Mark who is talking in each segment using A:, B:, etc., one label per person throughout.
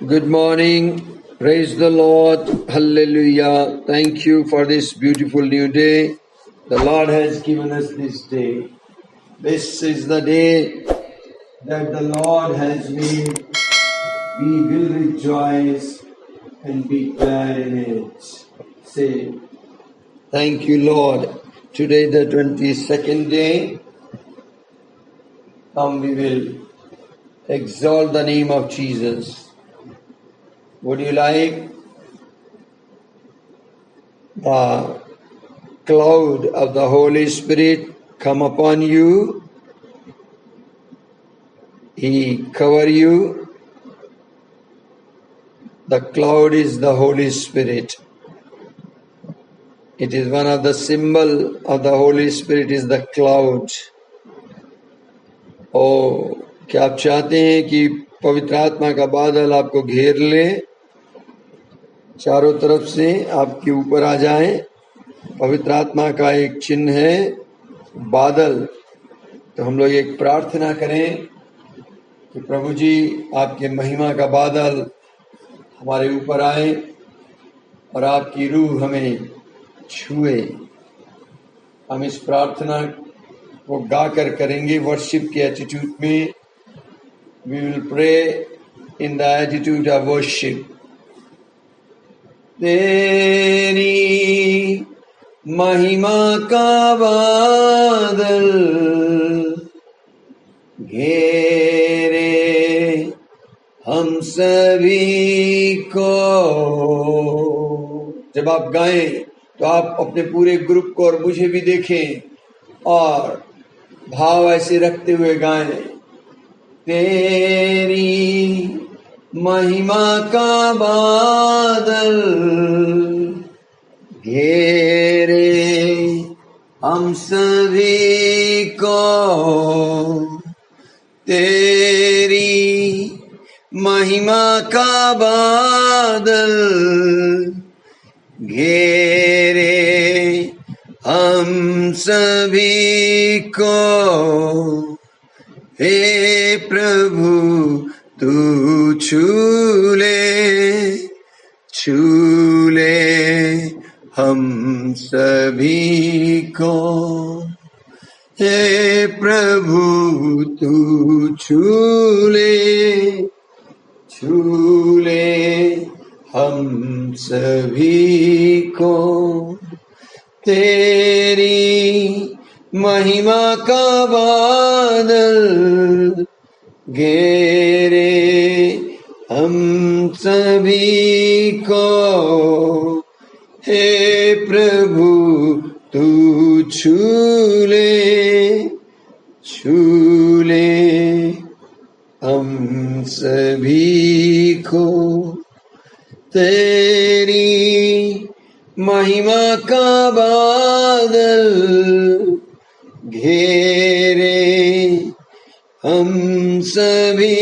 A: Good morning. Praise the Lord. Hallelujah. Thank you for this beautiful new day. The Lord has given us this day. This is the day that the Lord has made. We will rejoice and be glad in it. Say, thank you, Lord. Today, the 22nd day. Come, we will exalt the name of Jesus. Would you like the cloud of the Holy Spirit come upon you? He cover you. The cloud is the Holy Spirit. It is one of the symbol of the Holy Spirit is the cloud. Oh, क्या आप चाहते हैं कि पवित्र आत्मा का बादल आपको घेर ले, चारों तरफ से आपके ऊपर आ जाए? पवित्र आत्मा का एक चिन्ह है बादल। तो हम लोग एक प्रार्थना करें कि प्रभु जी आपके महिमा का बादल हमारे ऊपर आए और आपकी रूह हमें छुए। हम इस प्रार्थना को गाकर करेंगे वर्शिप के एटीट्यूड में। We will pray in the attitude of worship. तेरी महिमा का बादल घेरे हम सभी को। जब आप गाएं तो आप अपने पूरे ग्रुप को और मुझे भी देखें और भाव ऐसे रखते हुए गाएं। तेरी महिमा का बादल घेरे हम सभी को। तेरी महिमा का बादल घेरे हम सभी को। हे प्रभु तू छू ले हम सभी को। हे प्रभु तू छू ले हम सभी को। तेरी महिमा का बादल घेरे हम सभी को। हे प्रभु तू छू ले हम सभी को। तेरी महिमा का बादल घेरे हम सभी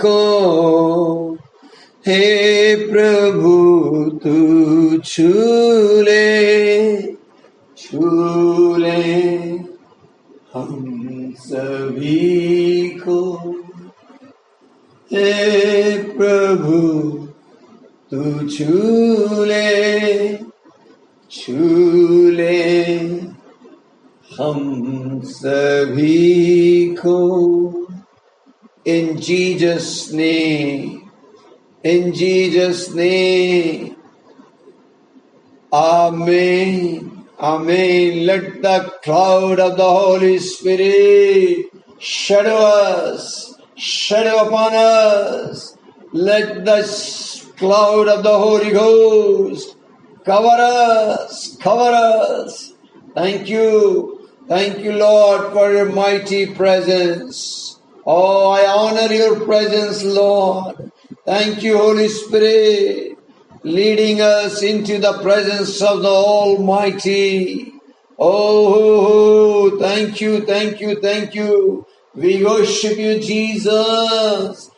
A: को। हे प्रभु तू छू ले हम सभी को। हे प्रभु तू छू ले हम सभी को। In Jesus' name, Amen. Amen. Let the cloud of the Holy Spirit shadow upon us. Let the cloud of the Holy Ghost cover us. Thank you, Lord, for your mighty presence. Oh, I honor your presence, Lord. Thank you, Holy Spirit, leading us into the presence of the Almighty. Oh, thank you. We worship you, Jesus,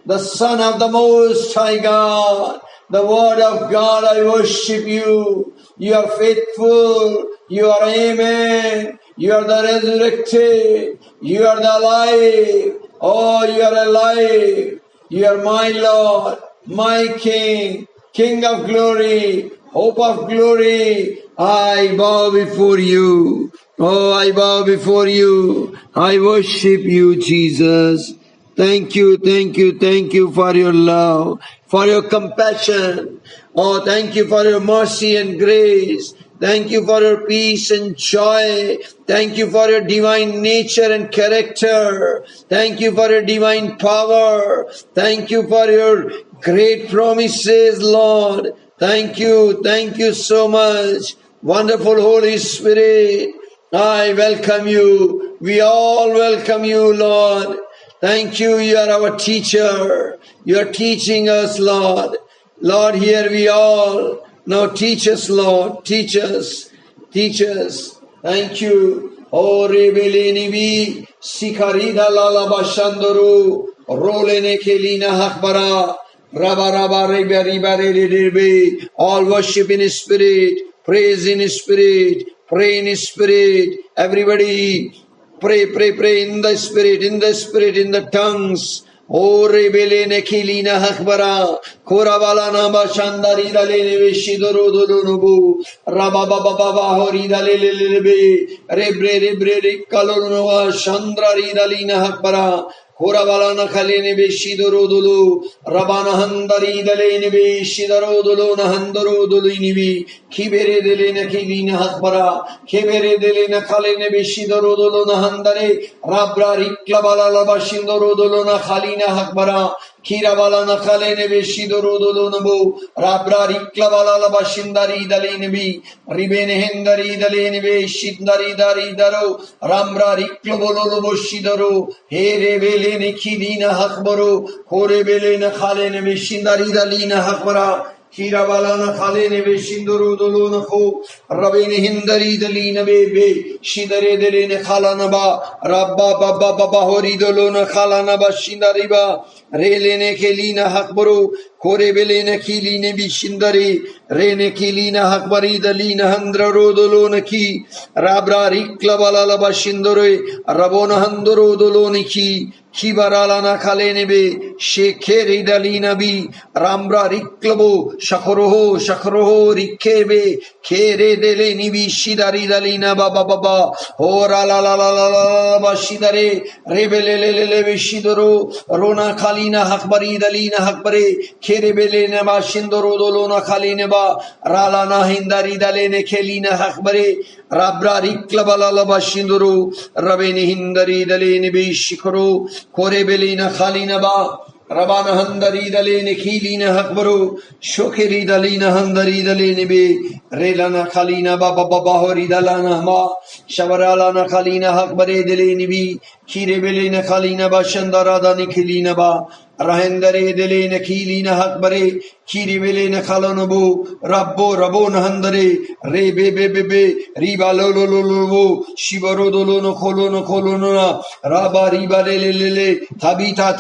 A: the Son of the Most High God, the Word of God. I worship you. You are faithful. You are Amen. You are the resurrected. You are the alive. Oh, you are alive. You are my Lord, my King, King of glory, hope of glory. I bow before you. Oh, I bow before you. I worship you, Jesus. Thank you, thank you, thank you for your love, for your compassion. Oh, thank you for your mercy and grace. Thank you for your peace and joy. Thank you for your divine nature and character. Thank you for your divine power. Thank you for your great promises, Lord. Thank you so much. Wonderful Holy Spirit, I welcome you. We all welcome you, Lord. Thank you, you are our teacher. You are teaching us, Lord. Lord, here we all. Now teach us, Lord. Teach us. Teach us. Thank you. O rebeleni vi sikarida lala bashandoru rolene kelina hakbara raba raba reba riba rebe. All worship in spirit, praise in spirit, pray in spirit. Everybody pray, pray, pray in the spirit, in the spirit, in the tongues. O rebele nekilina hakbara koravala nama shandari dalene veshidoro dolunubu rababa baba hori dalele rebre kalonova shandrari dalina hakbara koravala nakhalene veshidoro dolu rabana handari dalene veshidoro dolu nahandoro dolinivi kibere delene kilina hakbara kibere delene khalene veshidoro dolu nahandare rabra riklavala labashindoro dolu nakhali Hakbara, Kiravala Nakale Veshido Dolonobo, Rabra Riklavala Bashindari Dalenebi, Ribene Hendari Dalenebe, Shindari Dari Daro, Rambra Riklabolo Shidoro, Here Velene Kidina Hakbaro, Kore Velena Kalene Veshindari Dalina Hakbara. Kiravalana Khalene Veshinduru Dolona Ko, Rabene Hindari Dalina Bebe, Shidare Delene Khalanaba, Rabba Baba Baba Hori Dolona Khalanaba Shindariba, Relene Kelina Hakburu, Korebelene Kiline Bishindari, Rene Kilina Hakbari Dalina Handra Rodolona Ki, Rabra Riklavala Bashindore, Rabona Handoro Doloniki, Kibaralana Kalenebe, Shekeri Dalinabi, Rambra Riklabo, Shakroho, Rikebe, Kere Delenibi, Shidari Dalina Baba Baba, Ora la Bashidare, Rebelele Shidoro, Rona Kalina Hakbari Dalina Hakbare, Kerebelena Bashindoro Dolona Kalineba, Ralana Hindari Dalene Kelina Hakbare, Rabra Riklabala Bashindoro, Rabeni Hindari Dalene Bishikoro, Korebelina Khalinaba, Rabana Handari Dalene Kilina Hakbaro, Shokeri Dalina Handari Dalene Be, Relana Khalina Baba Bahori Dalana Ma, Shavaralana Khalina Hakbare Delene Bi, Kirebelina Khalina Bashandara Dani Kilina Ba, Rahendare Delene Kilina Hakbare, Kiribelena Kalanobu, Rabbo Nahandare, Rebe, Riba Lolo, Shibarodolono Colona, Rabba Riba Lele, Tabita,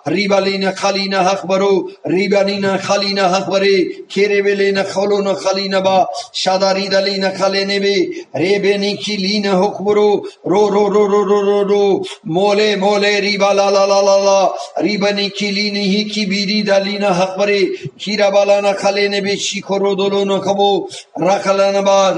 A: Ribalina Kalina Hakbaro, Ribanina Kalina Hakbare, Kerebelena Colona Kalinaba, Shadari Dalina Kalenebe, Rebeni Kilina Hokboro, Ro, Mole, Riba la, Ribani Kilini Hikibiri Dalina Hakbare, Kirabalana Kalene Beshi Korodolono Kabo, Rakalinaba,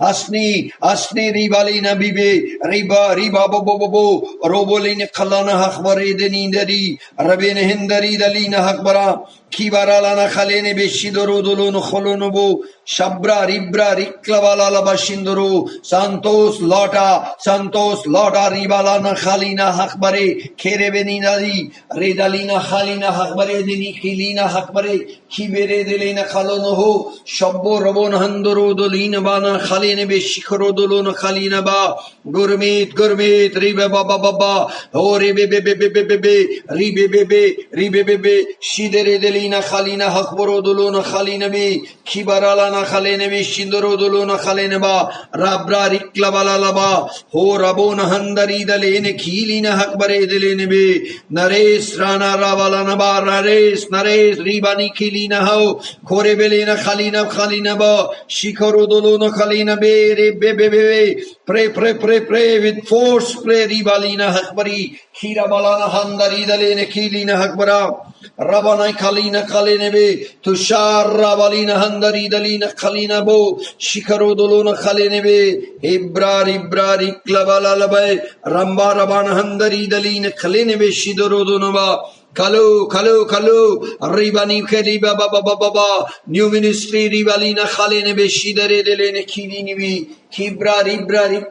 A: Asni Ribalina Bibe, Riba Bobo, Robolina Kalana Hakbare Denindari, Rabene Hendari Dalina Hakbara, Kibaralana Kalene Beshidoro Dolono Holonobo, Shabra Ribra Riklavala Bashindoro, Santos Lota, Ribalana Kalina Hakbare, Kerebeninari, Redalina Halina Hakbare, Nikilina Hakbare, Kibere Delena Kalonoho, Shabbo Rabon Handoro Dolina Bana Haline Beshikoro Dolona Halina Ba, Gourmet, Ribe Baba, O Ribe, Shidere Delina. belina khalina hakborodolona khalina be kibaralana khalene be shindorodolona khalene ba rabra riklabalalaba ho rabona handari dalene khilina hakbare delene be nares rana rabalana ba nares ribani khilina ho khore belina khalina ba shikarodolona khalina be re be pray with force pray ribalina hakbari khira balana handari dalene khilina hakbara Rabana Kalina Kalinebe, Tushar Rabalina Handari Dalina Kalina Bo, Shikaro Dolona Kalinebe, Ibrari Klabalalabe, Ramba Rabana Handari Dalina Kalinebe, Shidoro Donova. Kalu, Ribani Keriba Baba, New Ministry Ribalina Khalene Beshidare Delene Kilinibi, Kibra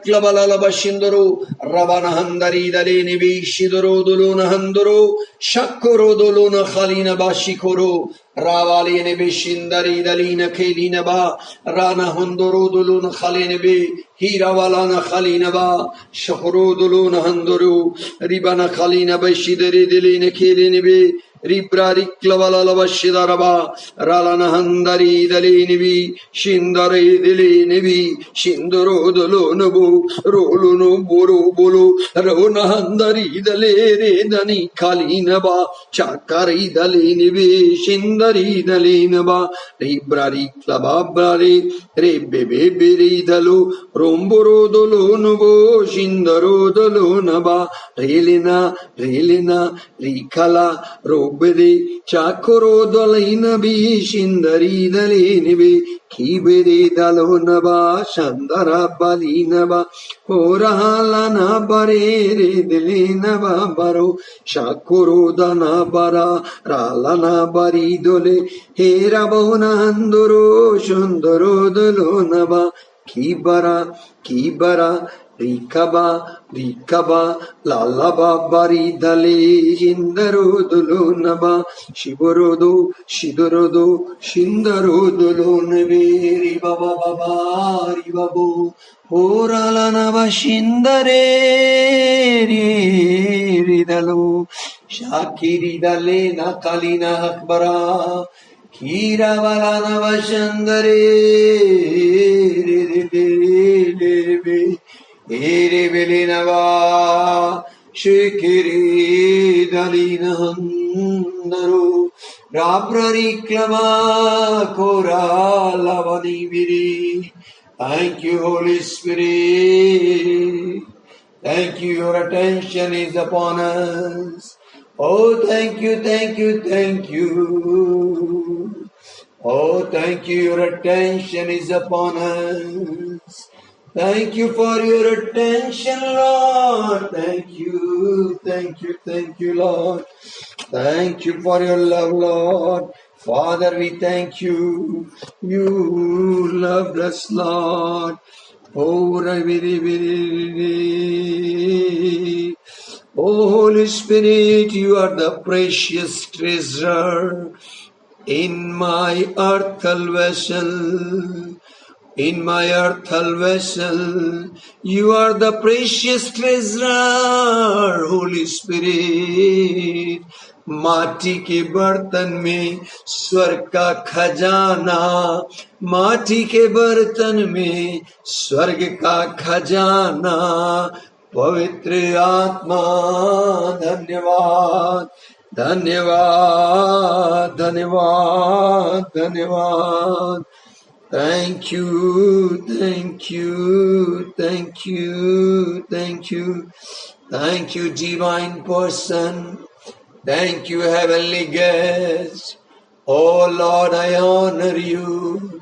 A: Klabalala Bashindoro, Rabana Handari Dalene Beshidoro Dolona Handoro, Shakoro Dolona Khalina Bashikoro, Ravalene Beshindari Dalina Kelina Ba, Rana Handoro Dolona Khalene Be, Hiravalana Khalina Ba, Shakoro Dolona Handoro, Ribana Khalina Beshidare Delene Kelini be Ribrari Klavala Bashidaraba, Ralana Handari Dalinibi, Shindare Delinibi, Shindoro Dolonobu, Roluno Bolo, Rona Handari Dalere Dani Kalinaba, Chakari Dalinibi, Shindari Dalinaba, Ribrari Klababari, Rebebe Dalu, Romboro Dolonobo, Shindaro Dolonaba, Relina, Rikala, Robede, Chakoro Dolina be, Shindari Dalinibi, Kibede Dalonaba, Shandara Balinaba, Orahalana Barere Delinaba Baro, Shakoro Danabara, Ralana Baridole, Herabona Andoro, Shundoro Dolonaba, Kibara, Rikaba, Lalaba Baridale, Hindaro Dolonaba, Shidorodo, Shindaro Dolonebe, Ribabo, Oralanaba Shindare, Ridalo, Shakiri Dalena Kalina Akbara, Kira Valanava Shandare, Ere Belinava, Shikiri Dalina Handaro, Rabrari Klama Kora Lavani Viri. Thank you, Holy Spirit. Thank you, your attention is upon us. Oh, thank you. Oh, thank you, your attention is upon us. Thank you for your attention, Lord. Thank you, Lord. Thank you for your love, Lord. Father, we thank you. You loved us, Lord. Oh, Holy Spirit, you are the precious treasure in my earthly vessel. In my earthly vessel, you are the precious treasure, Holy Spirit. माटी के बर्तन में स्वर्ग का खजाना, माटी के बर्तन में स्वर्ग का खजाना, पवित्र आत्मा धन्यवाद, धन्यवाद, धन्यवाद, धन्यवाद. Thank you, thank you, thank you, thank you, thank you, divine person. Thank you, heavenly guest. Oh Lord, I honor you.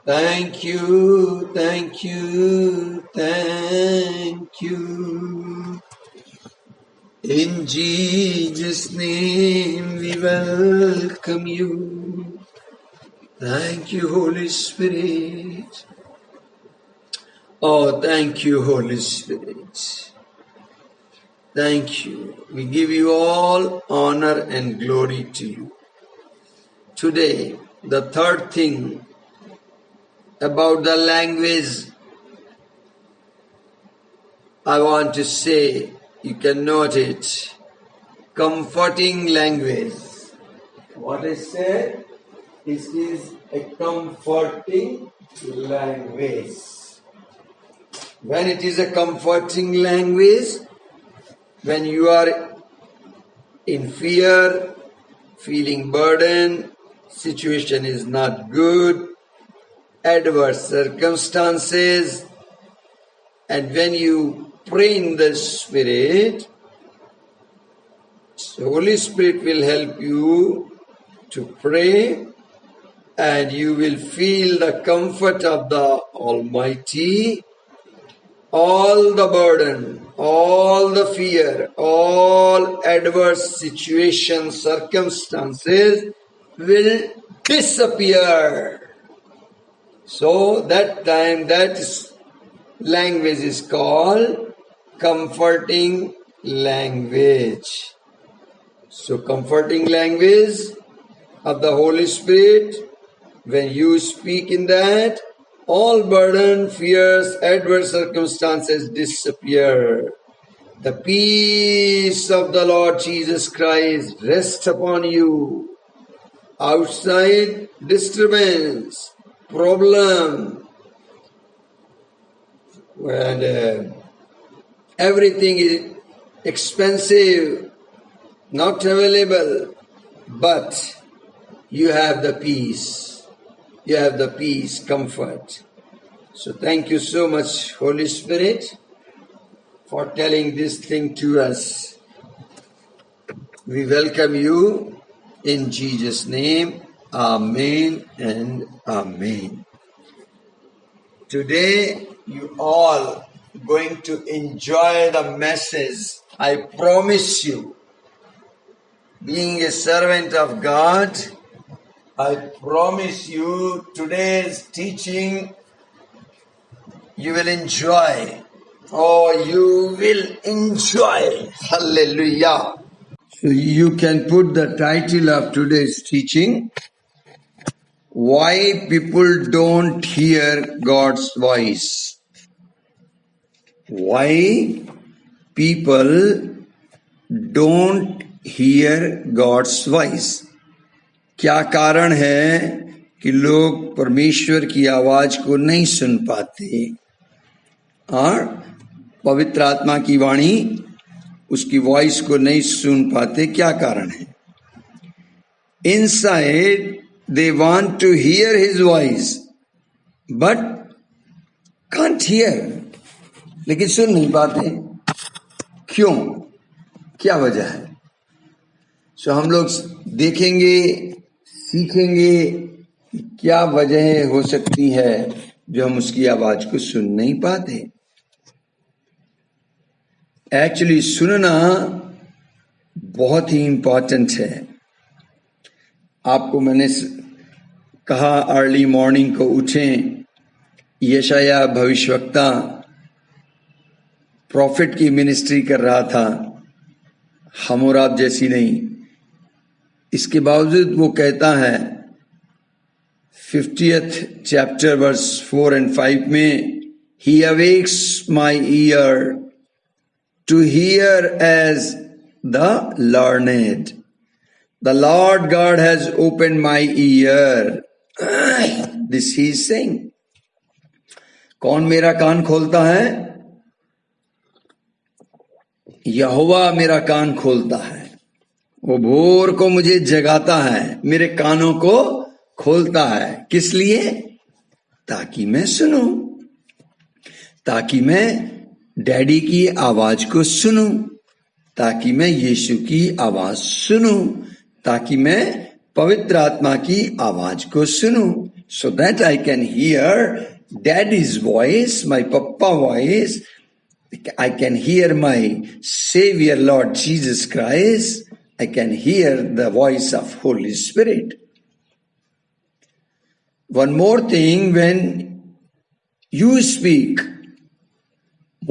A: Thank you, thank you, thank you. In Jesus' name we welcome you. Thank you, Holy Spirit. Oh, thank you, Holy Spirit. Thank you. We give you all honor and glory to you. Today, the third thing about the language I want to say, you can note it, comforting language. What I said, this is a comforting language. When it is a comforting language, when you are in fear, feeling burden, situation is not good, adverse circumstances, and when you pray in the Spirit, the Holy Spirit will help you to pray, and you will feel the comfort of the Almighty. All the burden, all the fear, all adverse situations, circumstances will disappear. So that time, that language is called comforting language. So comforting language of the Holy Spirit, when you speak in that, all burden, fears, adverse circumstances disappear. The peace of the Lord Jesus Christ rests upon you. Outside disturbance, problem, and everything is expensive, not available, but you have the peace. You have the peace, comfort. So thank you so much, Holy Spirit, for telling this thing to us. We welcome you in Jesus' name. Amen and amen. Today you all going to enjoy the message. I promise you. Being a servant of God, I promise you today's teaching you will enjoy. Oh, you will enjoy. Hallelujah. So you can put the title of today's teaching, Why People Don't Hear God's Voice. Why people don't hear God's voice. क्या कारण है कि लोग परमेश्वर की आवाज को नहीं सुन पाते और पवित्र आत्मा की वाणी उसकी वॉइस को नहीं सुन पाते? क्या कारण है? Inside they want to hear his voice but can't hear, लेकिन सुन नहीं पाते. क्यों? क्या वजह है? सो हम लोग देखेंगे, सीखेंगे क्या वजह हो सकती है जो हम उसकी आवाज को सुन नहीं पाते. एक्चुअली सुनना बहुत ही इंपॉर्टेंट है. आपको मैंने कहा अर्ली मॉर्निंग को उठें. यशाया भविष्यवक्ता प्रॉफिट की मिनिस्ट्री कर रहा था, हम और आप जैसी नहीं. इसके बावजूद वो कहता है 50th chapter verse 4 and 5 में, He awakes my ear to hear as the learned. The Lord God has opened my ear. This he is saying. कौन मेरा कान खोलता है? यहोवा मेरा कान खोलता है. वो भोर को मुझे जगाता है, मेरे कानों को खोलता है. किस लिए? ताकि मैं सुनूं, ताकि मैं डैडी की आवाज को सुनूं, ताकि मैं यीशु की आवाज सुनूं, ताकि मैं पवित्र आत्मा की आवाज को सुनूं. So that I can hear daddies voice, my papa voice. I can hear my Savior Lord Jesus Christ. I can hear the voice of Holy Spirit. One more thing, when you speak,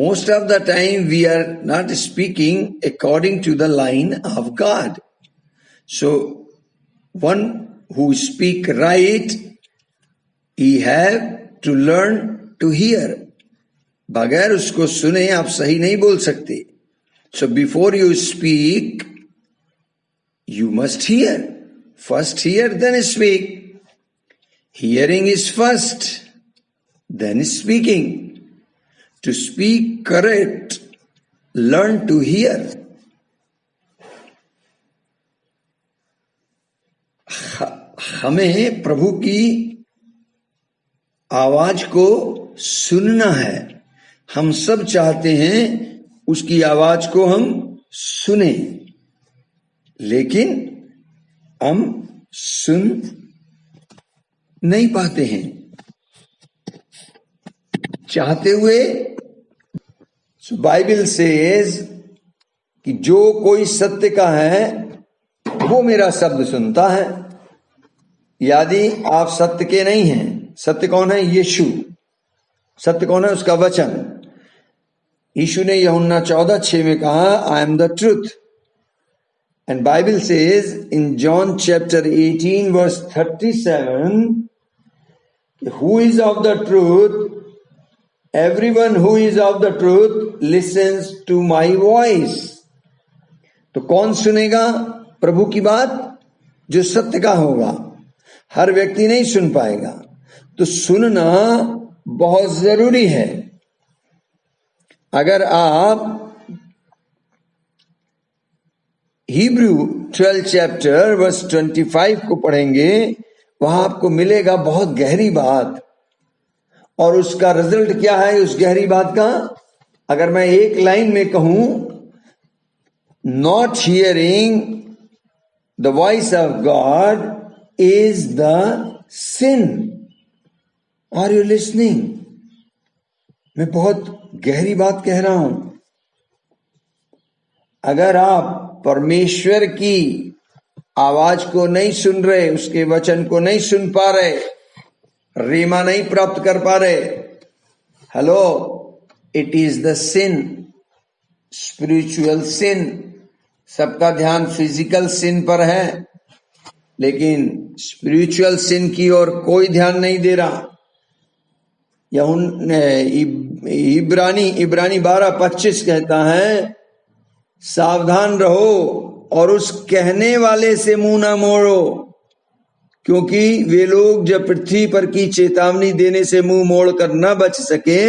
A: most of the time we are not speaking according to the line of God. So one who speak right, he have to learn to hear. बगैर उसको सुने आप सही नहीं बोल सकते. So before you speak, you must hear. First hear, then speak. Hearing is first, then speaking. To speak correct, learn to hear. हमें प्रभु की आवाज को सुनना है. हम सब चाहते हैं उसकी आवाज को हम सुने, लेकिन हम सुन नहीं पाते हैं. चाहते हुए बाइबल सेज कि जो कोई सत्य का है वो मेरा शब्द सुनता है. यदि आप सत्य के नहीं हैं, सत्य कौन है? यीशु. सत्य कौन है? उसका वचन. यीशु ने यूहन्ना 14:6 में कहा, I am the truth. And Bible says in John chapter 18 verse 37, who is of the truth? Everyone who is of the truth listens to my voice. तो कौन सुनेगा प्रभु की बात? जो सत्य का होगा. हर व्यक्ति नहीं सुन पाएगा. तो सुनना बहुत जरूरी है. अगर आप हिब्रू 12 चैप्टर वर्स 25 को पढ़ेंगे, वहां आपको मिलेगा बहुत गहरी बात. और उसका रिजल्ट क्या है उस गहरी बात का? अगर मैं एक लाइन में कहूं, not hearing the voice of God is the sin. Are you listening? मैं बहुत गहरी बात कह रहा हूं. अगर आप परमेश्वर की आवाज को नहीं सुन रहे, उसके वचन को नहीं सुन पा रहे, रीमा नहीं प्राप्त कर पा रहे, hello, it is the sin, spiritual sin. सबका ध्यान फिजिकल सिन पर है, लेकिन स्पिरिचुअल सिन की ओर कोई ध्यान नहीं दे रहा. इब्रानी 12:25 कहता है, सावधान रहो और उस कहने वाले से मुंह ना मोड़ो, क्योंकि वे लोग जब पृथ्वी पर की चेतावनी देने से मुंह मोड़कर न बच सके,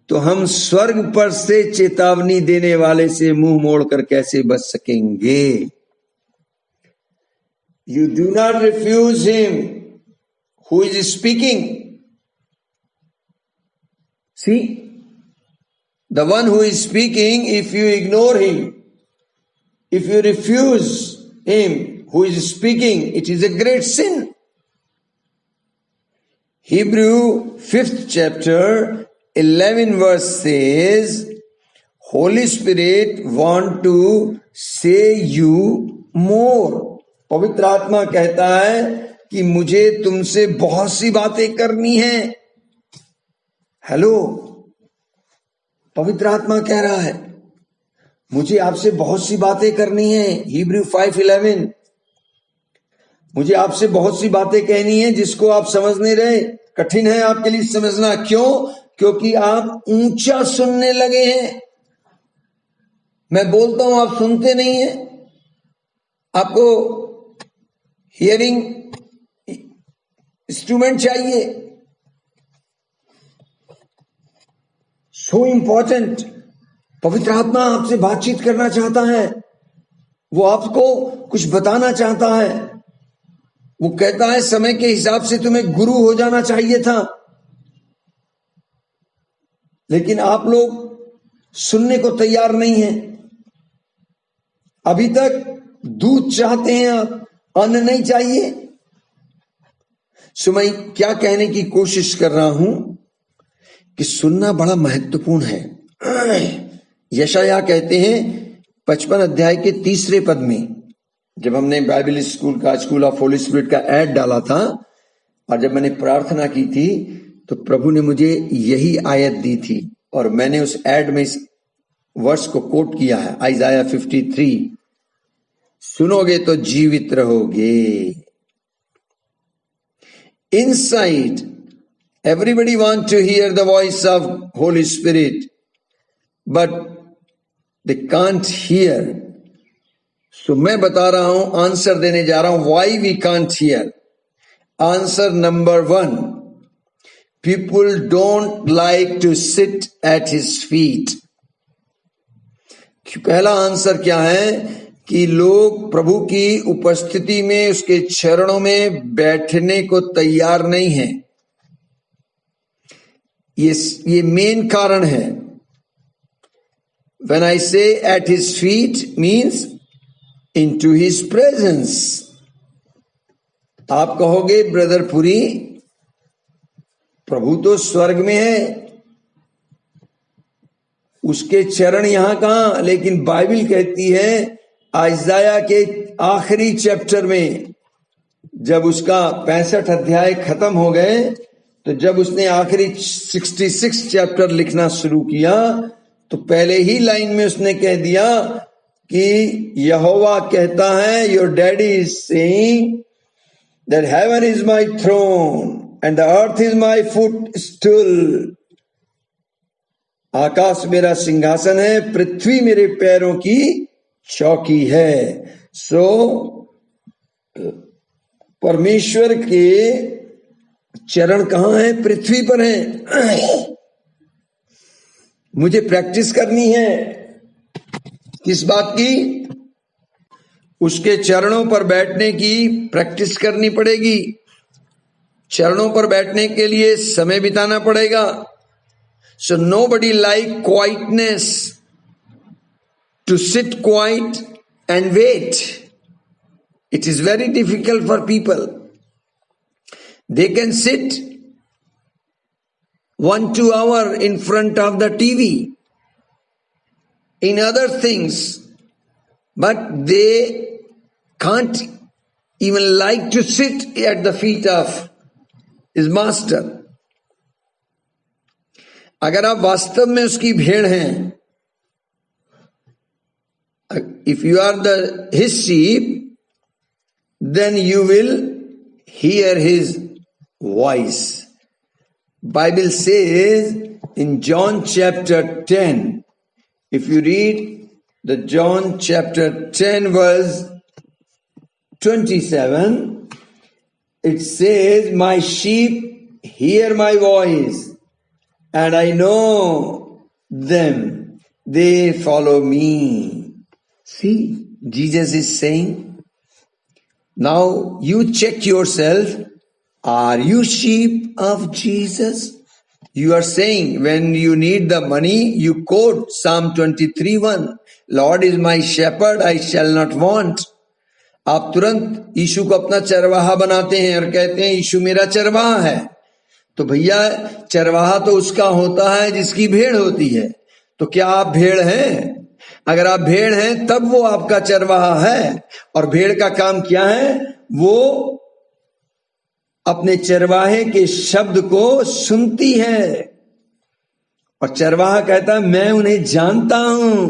A: तो हम स्वर्ग पर से चेतावनी देने वाले से मुंह मोड़कर कैसे बच सकेंगे? You do not refuse him who is speaking. See, the one who is speaking, if you ignore him, if you refuse him who is speaking, it is a great sin. Hebrew 5th chapter 11 verse says, Holy Spirit want to say you more. पवित्र आत्मा कहता है कि मुझे तुमसे बहुत सी बातें करनी है. हेलो, पवित्र आत्मा कह रहा है मुझे आपसे बहुत सी बातें करनी है. Hebrew 5:11, मुझे आपसे बहुत सी बातें कहनी है जिसको आप समझ नहीं रहे. कठिन है आपके लिए समझना. क्यों? क्योंकि आप ऊंचा सुनने लगे हैं. मैं बोलता हूं, आप सुनते नहीं हैं. आपको हियरिंग इंस्ट्रूमेंट चाहिए. So important. पवित्र आत्मा आपसे बातचीत करना चाहता है. वो आपको कुछ बताना चाहता है. वो कहता है समय के हिसाब से तुम्हें गुरु हो जाना चाहिए था, लेकिन आप लोग सुनने को तैयार नहीं हैं. अभी तक दूध चाहते हैं आप, अन्न नहीं चाहिए. सो मैं क्या कहने की कोशिश कर रहा हूं कि सुनना बड़ा महत्वपूर्ण है. यशायाह कहते हैं 55 अध्याय के 3 पद में, जब हमने बाइबल स्कूल का स्कूल ऑफ होली स्पिरिट का ऐड डाला था और जब मैंने प्रार्थना की थी, तो प्रभु ने मुझे यही आयत दी थी और मैंने उस ऐड में इस वर्ष को कोट किया है. आइजाया 53, सुनोगे तो जीवित रहोगे. Inside everybody want to hear the voice of Holy Spirit, but they can't hear. तो मैं बता रहा हूं, आंसर देने जा रहा हूं, why we can't hear. Answer number 1, people don't like to sit at his feet. पहला आंसर क्या है कि लोग प्रभु की उपस्थिति में, उसके चरणों में बैठने को तैयार नहीं हैं। ये मेन कारण है। When I say at his feet means into his presence. आप कहोगे ब्रदर पुरी, प्रभु तो स्वर्ग में है, उसके चरण यहां कहां? लेकिन बाइबल कहती है आइजाया के आखिरी चैप्टर में, जब उसका 65 अध्याय खत्म हो गए, तो जब उसने आखिरी 66 चैप्टर लिखना शुरू किया, तो पहले ही लाइन में उसने कह दिया कि यहोवा कहता है, your daddy is saying that heaven is my throne and the earth is my footstool. आकाश मेरा सिंहासन है, पृथ्वी मेरे पैरों की चौकी है। सो परमेश्वर के चरण कहां है? पृथ्वी पर हैं। मुझे प्रैक्टिस करनी है किस बात की? उसके चरणों पर बैठने की प्रैक्टिस करनी पड़ेगी। चरणों पर बैठने के लिए समय बिताना पड़ेगा। So nobody like quietness, to sit quiet and wait. It is very difficult for people. They can sit 1-2 hours in front of the TV, in other things, but they can't even like to sit at the feet of his master. अगर आप वास्तव में उसकी भेड़ हैं, if you are his sheep, then you will hear his voice. Bible says in John chapter 10, if you read the John chapter 10 verse 27, it says, my sheep hear my voice and I know them, they follow me. See, Jesus is saying, now you check yourself. Are you sheep of Jesus? You are saying when you need the money, you quote Psalm 23:1, Lord is my shepherd, I shall not want. आप तुरंत यीशु को अपना चरवाहा बनाते हैं और कहते हैं यीशु मेरा चरवाहा है। तो भैया, चरवाहा तो उसका होता है जिसकी भेड़ होती है। तो क्या आप भेड़ हैं? अगर आप भेड़ हैं तब वो आपका चरवाहा है। और भेड़ का काम क्या है? वो अपने चरवाहे के शब्द को सुनती है। और चरवाहा कहता है मैं उन्हें जानता हूं,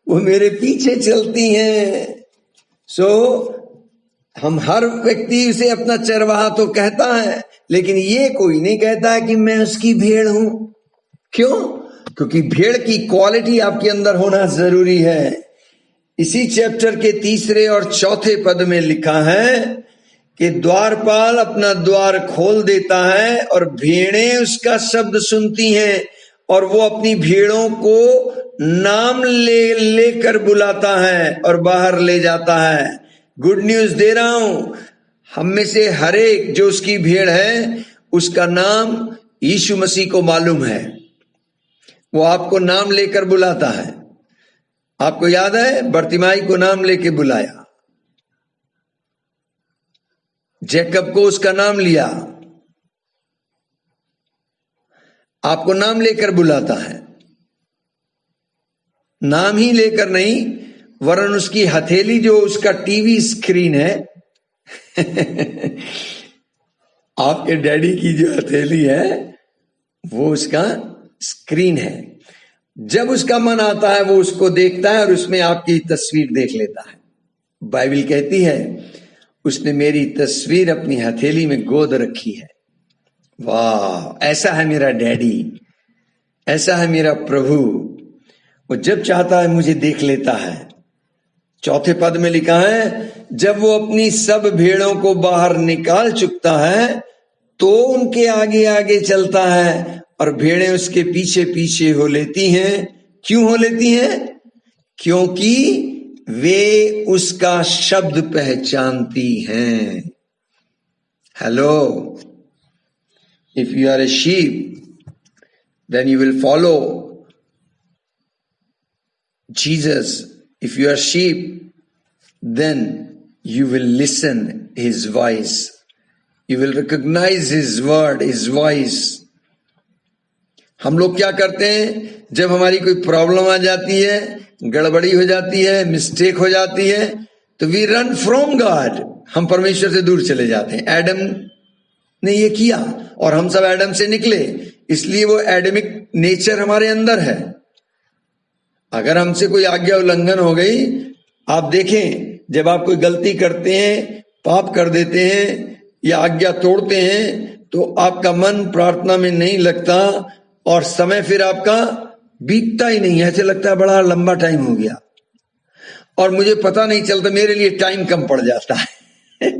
A: वो मेरे पीछे चलती हैं। सो हम हर व्यक्ति उसे अपना चरवाहा तो कहता है, लेकिन ये कोई नहीं कहता है कि मैं उसकी भेड़ हूं। क्यों? क्योंकि भेड़ की क्वालिटी आपके अंदर होना जरूरी है। इसी चैप्टर के 3 और 4 पद में लिखा है कि द्वारपाल अपना द्वार खोल देता है और भेड़ें उसका शब्द सुनती हैं और वो अपनी भेड़ों को नाम लेकर बुलाता है और बाहर ले जाता है। गुड न्यूज दे रहा हूं, हम में से हर एक जो उसकी भेड़ है उसका नाम यीशु मसीह को मालूम है। वो आपको नाम लेकर बुलाता है। आपको याद है बर्तिमाई को नाम लेके बुलाया, जैकब को उसका नाम लिया। आपको नाम लेकर बुलाता है, नाम ही लेकर नहीं, वरन उसकी हथेली जो उसका टीवी स्क्रीन है आपके डैडी की जो हथेली है वो उसका स्क्रीन है। जब उसका मन आता है वो उसको देखता है और उसमें आपकी तस्वीर देख लेता है। बाइबल कहती है उसने मेरी तस्वीर अपनी हथेली में गोद रखी है। वाह, ऐसा है मेरा डैडी, ऐसा है मेरा प्रभु। वो जब चाहता है मुझे देख लेता है चौथे पद में लिखा है, जब वो अपनी सब भेड़ों को बाहर निकाल चुकता है तो उनके आगे आगे चलता है और भेड़ें उसके पीछे पीछे हो लेती हैं। क्यों हो लेती हैं? क्योंकि वे उसका शब्द पहचानती हैं। Hello, if you are a sheep then you will follow Jesus. If you are sheep, then you will listen his voice. You will recognize his word, his voice. हम लोग क्या करते हैं, जब हमारी कोई प्रॉब्लम आ जाती है, गड़बड़ी हो जाती है, मिस्टेक हो जाती है, तो वी रन फ्रॉम गॉड. हम परमेश्वर से दूर चले जाते हैं. एडम ने ये किया और हम सब एडम से निकले, इसलिए वो एडमिक नेचर हमारे अंदर है. अगर हमसे कोई आज्ञा उल्लंघन हो गई, आप देखें, जब आप कोई गलती करते हैं, पाप कर देते हैं या आज्ञा तोड़ते हैं, तो आपका मन प्रार्थना में नहीं लगता और समय फिर आपका बीतता ही नहीं. ऐसे लगता है बड़ा लंबा टाइम हो गया और मुझे पता नहीं चलता, मेरे लिए टाइम कम पड़ जाता है.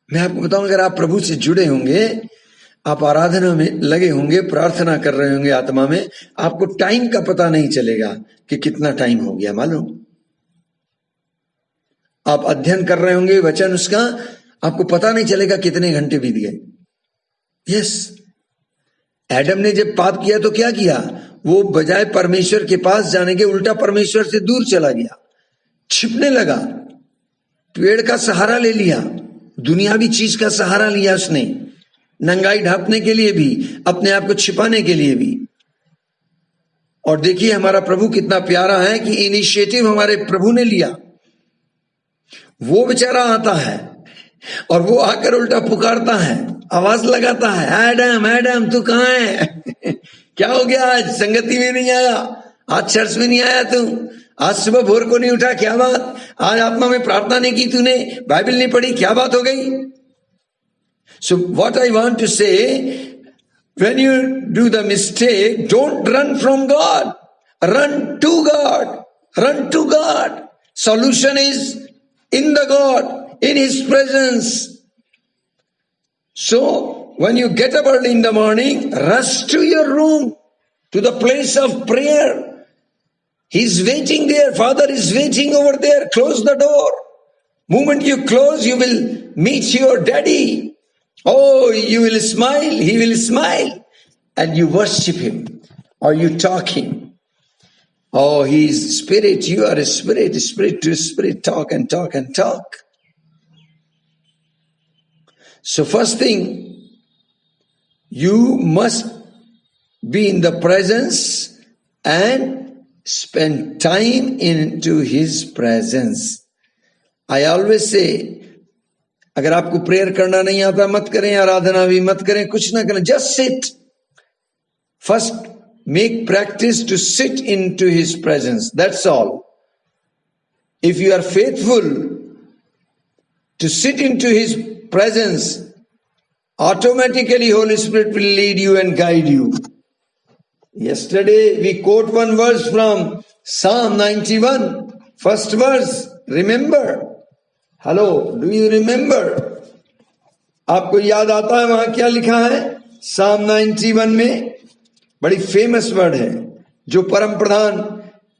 A: मैं आपको बताऊं, अगर आप प्रभु से जुड़े होंगे, आप आराधना में लगे होंगे, प्रार्थना कर रहे होंगे आत्मा में, आपको टाइम का पता नहीं चलेगा कि कितना टाइम हो गया. मालूम, आप अध्ययन कर रहे होंगे वचन उसका, आपको पता नहीं चलेगा कितने घंटे बीत गए. यस, एडम ने जब पाप किया तो क्या किया, वो बजाय परमेश्वर के पास जाने के उल्टा परमेश्वर से दूर चला गया, छिपने लगा, पेड़ का सहारा ले लिया, दुनियावी चीज का सहारा लिया उसने, नंगाई ढांपने के लिए भी, अपने आप को छिपाने के लिए भी. और देखिए हमारा प्रभु कितना प्यारा है कि इनिशिएटिव हमारे प्रभु ने लिया. वो बेचारा आता है और वो आकर उल्टा पुकारता है, आवाज लगाता है, एडम एडम तू कहां है? क्या हो गया, आज संगति में नहीं आया, आज चर्च में नहीं आया तू, आज सुबह भोर को नहीं उठा, क्या बात, आज आत्मा में प्रार्थना नहीं की तूने, बाइबल नहीं पढ़ी, क्या बात हो गई? So what I want to say, when you do the mistake, don't run from God. Run to God. Run to God. Solution is in the God, in His presence. So when you get up early in the morning, rush to your room, to the place of prayer. He's waiting there. Father is waiting over there. Close the door. Moment you close, you will meet your daddy. Oh, you will smile, he will smile, and you worship him or you talk him. Oh, he is spirit, you are a spirit, spirit to spirit, talk and talk and talk. So first thing, you must be in the presence and spend time into his presence. I always say, अगर आपको prayer करना नहीं आता, मत करें, आराधना भी मत करें, कुछ ना करें, just sit. First make practice to sit into his presence, that's all. If you are faithful to sit into his presence, automatically Holy Spirit will lead you and guide you. Yesterday we quote one verse from Psalm 91, first verse. Remember? Hello, do you remember? आपको याद आता है वहां क्या लिखा है? Psalm 91 में बड़ी फेमस वर्ड है, जो परम प्रधान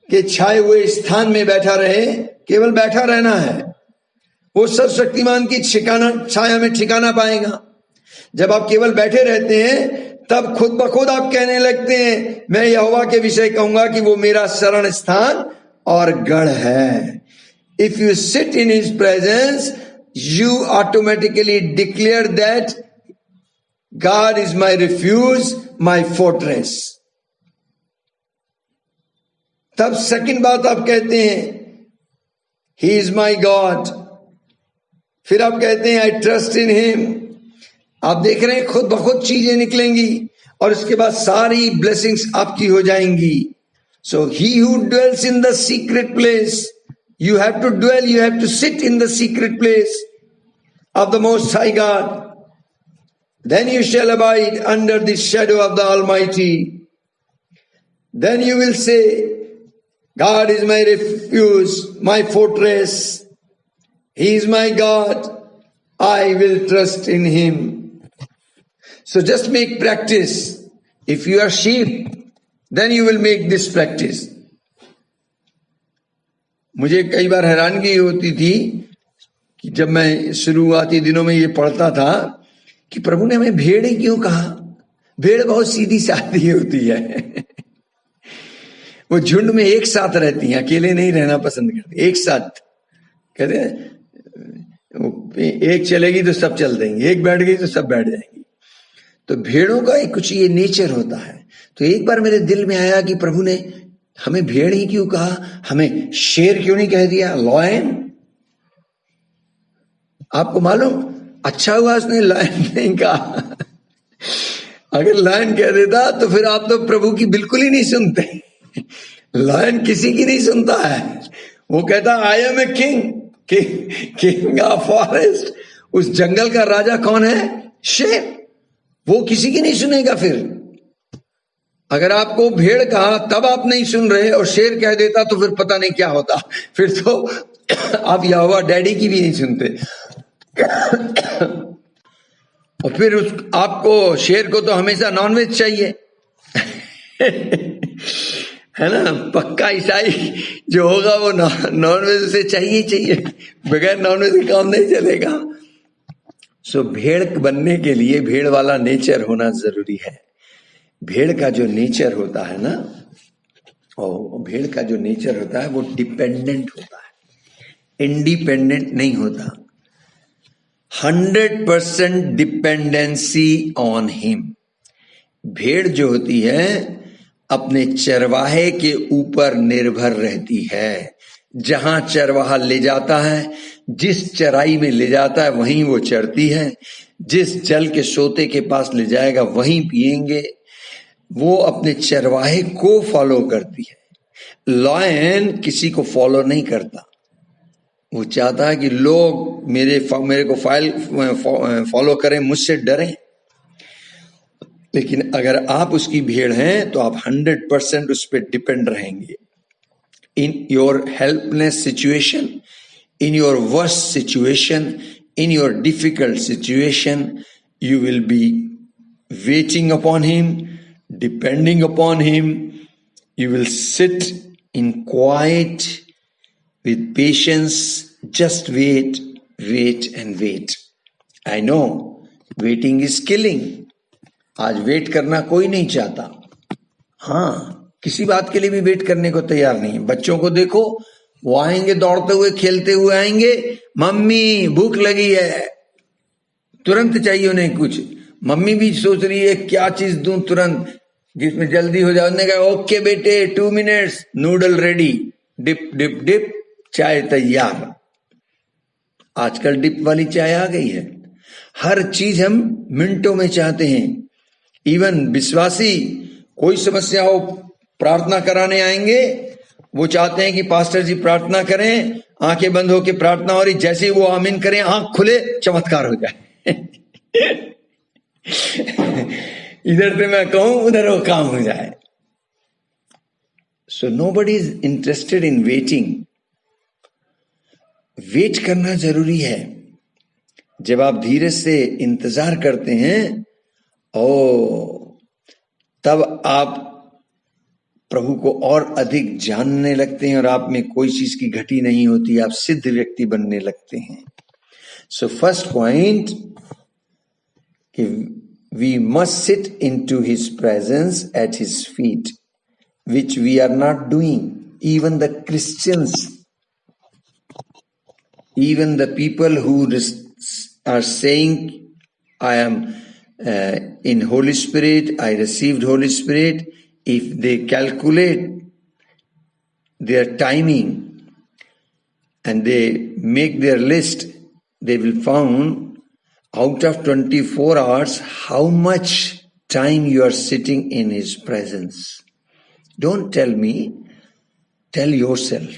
A: के छाए हुए स्थान में बैठा रहे, केवल बैठा रहना है, वो सर्वशक्तिमान की छाया में ठिकाना पाएगा. जब आप केवल बैठे रहते हैं, तब खुद ब खुद आप कहने लगते हैं, मैं यहोवा के विषय कहूंगा कि वो मेरा शरण स्थान और गढ़ है. If you sit in his presence, you automatically declare that God is my refuge, my fortress. तब सेकंड बात आप कहते हैं, He is my God. फिर आप कहते हैं, I trust in him. आप देख रहे हैं खुद ब खुद चीजें निकलेंगी और उसके बाद सारी ब्लेसिंग्स आपकी हो जाएंगी. So he who dwells in the secret place, you have to dwell, you have to sit in the secret place of the Most High God. Then you shall abide under the shadow of the Almighty. Then you will say, God is my refuge, my fortress. He is my God. I will trust in Him. So just make practice. If you are sheep, then you will make this practice. मुझे कई बार हैरानगी होती थी कि जब मैं शुरुआती दिनों में ये पढ़ता था कि प्रभु ने हमें भेड़ ही क्यों कहा? भेड़ बहुत सीधी सादी होती है। वो झुंड में एक साथ रहती हैं, अकेले नहीं रहना पसंद करती, एक साथ। कहते हैं एक चलेगी तो सब चल देंगे, एक बैठ गई तो सब बैठ जाएंगी। तो भेड़ों का कुछ ये नेचर होता है। तो एक बार मेरे दिल में आया कि प्रभु ने हमें भेड़ ही क्यों कहा, हमें शेर क्यों नहीं कह दिया, लॉयन। आपको मालूम, अच्छा हुआ उसने लॉयन नहीं कहा। अगर लॉयन कह देता तो फिर आप तो प्रभु की बिल्कुल ही नहीं सुनते। लॉयन किसी की नहीं सुनता है, वो कहता I am a king, king of forest. उस जंगल का राजा कौन है? शेर। वो किसी की नहीं सुनेगा। फिर अगर आपको भेड़ कहा तब आप नहीं सुन रहे और शेर कह देता तो फिर पता नहीं क्या होता। फिर तो आप यहोवा डैडी की भी नहीं सुनते। और फिर आपको शेर को तो हमेशा नॉनवेज चाहिए। है ना, पक्का ईसाई जो होगा वो नॉनवेज से चाहिए चाहिए, बगैर नॉनवेज के काम नहीं चलेगा। सो भेड़ बनने के लिए भेड़ वाला नेचर होना जरूरी है। भेड़ का जो नेचर होता है ना, और भेड़ का जो नेचर होता है वो डिपेंडेंट होता है, इंडिपेंडेंट नहीं होता। 100% डिपेंडेंसी ऑन हिम। भेड़ जो होती है अपने चरवाहे के ऊपर निर्भर रहती है। जहां चरवाहा ले जाता है, जिस चराई में ले जाता है वहीं वो चरती है। जिस जल के सोते के पास ले जाएगा वहीं पिएंगे। वो अपने चरवाहे को फॉलो करती है। लॉयन किसी को फॉलो नहीं करता। वो चाहता है कि लोग मेरे को फॉलो करें, मुझसे डरें। लेकिन अगर आप उसकी भेड़ हैं तो आप 100% उस पर डिपेंड रहेंगे। In your helpless situation, in your worst situation, in your difficult situation, you will be waiting upon him, depending upon him. You will sit in quiet with patience. Just wait, wait and wait. I know waiting is killing. आज wait करना कोई नहीं चाहता. हाँ, किसी बात के लिए भी वेट करने को तैयार नहीं है. बच्चों को देखो, वो आएंगे दौड़ते हुए, खेलते हुए आएंगे. मम्मी भूख लगी है, तुरंत चाहिए उन्हें कुछ. मम्मी भी सोच रही है क्या चीज दूं तुरंत जिसमें जल्दी हो जाए. उन्होंने कहा ओके बेटे 2 minutes, noodle ready, dip dip dip, चाय तैयार. आजकल डिप वाली चाय आ गई है. हर चीज हम मिनटों में चाहते हैं. इवन विश्वासी कोई समस्या हो, प्रार्थना कराने आएंगे, वो चाहते हैं कि पास्टर जी प्रार्थना करें. आंखें बंद होकर प्रार्थना हो रही, जैसे ही वो आमीन करें, आंख खुले, चमत्कार हो जाए. इधर से मैं कहूं, उधर वो काम हो जाए. So nobody is interested in waiting. Wait करना जरूरी है. जब आप धीरे से इंतजार करते हैं, तब आप प्रभु को और अधिक जानने लगते हैं और आप में कोई चीज की घटी नहीं होती. आप सिद्ध व्यक्ति बनने लगते हैं. So first point, we must sit into his presence at his feet, which we are not doing. Even the Christians, even the people who are saying I am in Holy Spirit, I received Holy Spirit, if they calculate their timing and they make their list, they will find out of 24 hours, how much time you are sitting in his presence. Don't tell me, tell yourself.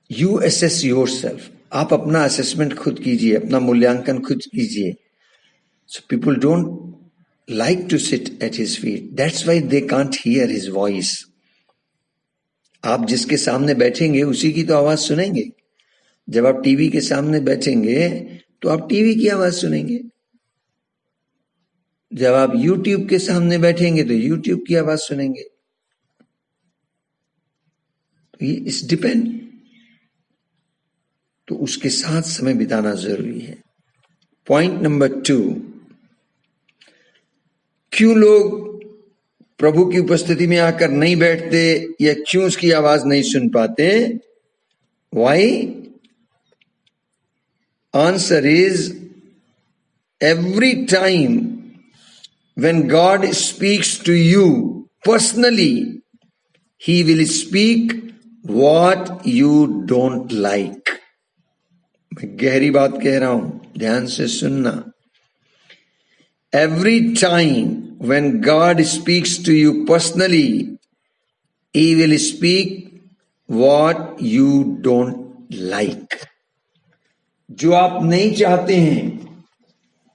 A: You assess yourself. आप अपना assessment खुद कीजिए, अपना मूल्यांकन खुद कीजिए. So people don't like to sit at his feet. That's why they can't hear his voice. आप जिसके सामने बैठेंगे उसी की तो आवाज सुनेंगे। जब आप टीवी के सामने बैठेंगे तो आप टीवी की आवाज सुनेंगे। जब आप यूट्यूब के सामने बैठेंगे तो यूट्यूब की आवाज सुनेंगे। तो ये इस डिपेंड, तो उसके साथ समय बिताना जरूरी है। पॉइंट नंबर 2, क्यों लोग प्रभु की उपस्थिति में आकर नहीं बैठते या क्यों उसकी आवाज नहीं सुन पाते? Why? Answer is, every time when God speaks to you personally, He will speak what you don't like. मैं गहरी बात कह रहा हूं, ध्यान से सुनना। Every time when God speaks to you personally, He will speak what you don't like. जो आप नहीं चाहते हैं।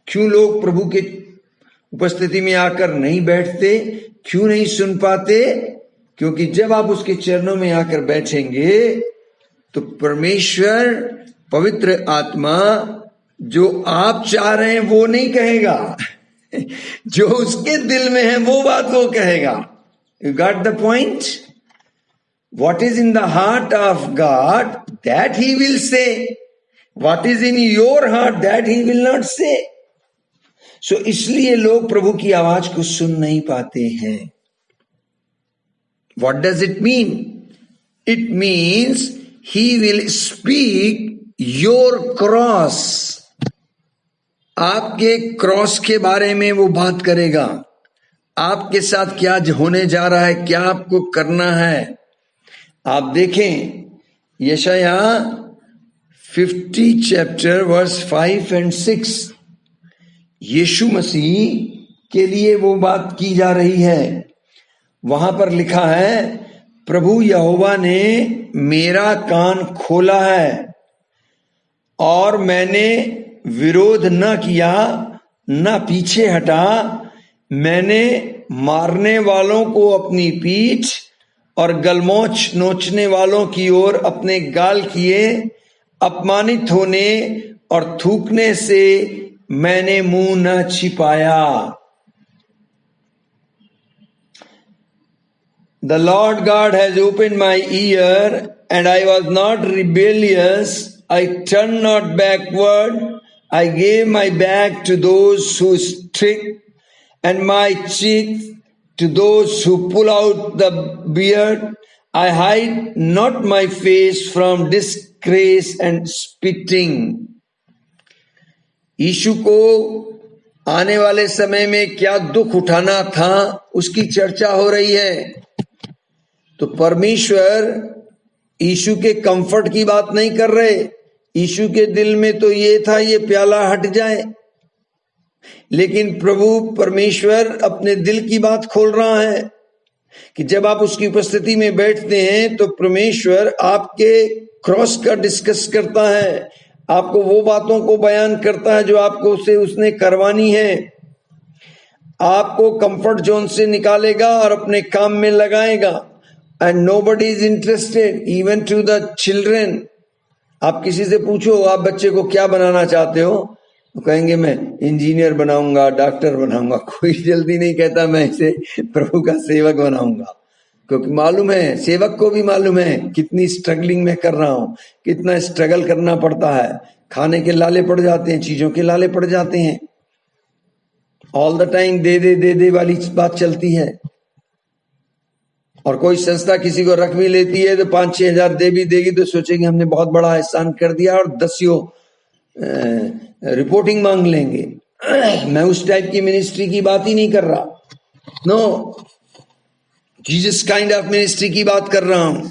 A: क्यों लोग प्रभु के उपस्थिति में आकर नहीं बैठते, क्यों नहीं सुन पाते? क्योंकि जब आप उसके चरणों में आकर बैठेंगे तो परमेश्वर पवित्र आत्मा जो आप चाह रहे हैं वो नहीं कहेगा, जो उसके दिल में है वो बात वो कहेगा। You got the point? What is in the heart of God that he will say, what is in your heart that he will not से। सो इसलिए लोग प्रभु की आवाज को सुन नहीं पाते हैं। What does it mean? It means he will speak your cross. आपके क्रॉस के बारे में वो बात करेगा। आपके साथ क्या होने जा रहा है, क्या आपको करना है। आप देखें यशाया 50 चैप्टर वर्स 5 और 6, यीशु मसीह के लिए वो बात की जा रही है। वहां पर लिखा है, प्रभु यहोवा ने मेरा कान खोला है और मैंने विरोध न किया न पीछे हटा। मैंने मारने वालों को अपनी पीठ और गलमोच नोचने वालों की ओर अपने गाल किए। अपमानित होने और थूकने से मैंने मुंह न छिपाया। The Lord God has opened my ear and I was not rebellious. I turned not backward. I gave my back to those who strike and my cheek to those who pull out the beard. I hide not my face from disgrace and spitting. यीशु को आने वाले समय में क्या दुख उठाना था उसकी चर्चा हो रही है। तो परमेश्वर यीशु के कंफर्ट की बात नहीं कर रहे। यीशु के दिल में तो ये था ये प्याला हट जाए, लेकिन प्रभु परमेश्वर अपने दिल की बात खोल रहा है कि जब आप उसकी उपस्थिति में बैठते हैं तो परमेश्वर आपके क्रॉस का डिस्कस करता है, आपको वो बातों को बयान करता है जो आपको उसे उसने करवानी है। आपको कंफर्ट जोन से निकालेगा और अपने काम में लगाएगा। And nobody is interested even to the children. आप किसी से पूछो आप बच्चे को क्या बनाना चाहते हो, तो कहेंगे मैं इंजीनियर बनाऊंगा, डॉक्टर बनाऊंगा। कोई जल्दी नहीं कहता मैं इसे प्रभु का सेवक बनाऊंगा, क्योंकि मालूम है, सेवक को भी मालूम है कितनी स्ट्रगलिंग में कर रहा हूं, कितना स्ट्रगल करना पड़ता है। खाने के लाले पड़ जाते हैं, चीजों के लाले पड़ जाते हैं। ऑल द टाइम दे दे वाली बात चलती है। और कोई संस्था किसी को रख भी लेती है तो 5-6 हजार दे भी देगी तो सोचेगी हमने बहुत बड़ा एहसान कर दिया और 10 रिपोर्टिंग मांग लेंगे। मैं उस टाइप की मिनिस्ट्री की बात ही नहीं कर रहा। No, Jesus kind of ministry की बात कर रहा हूं।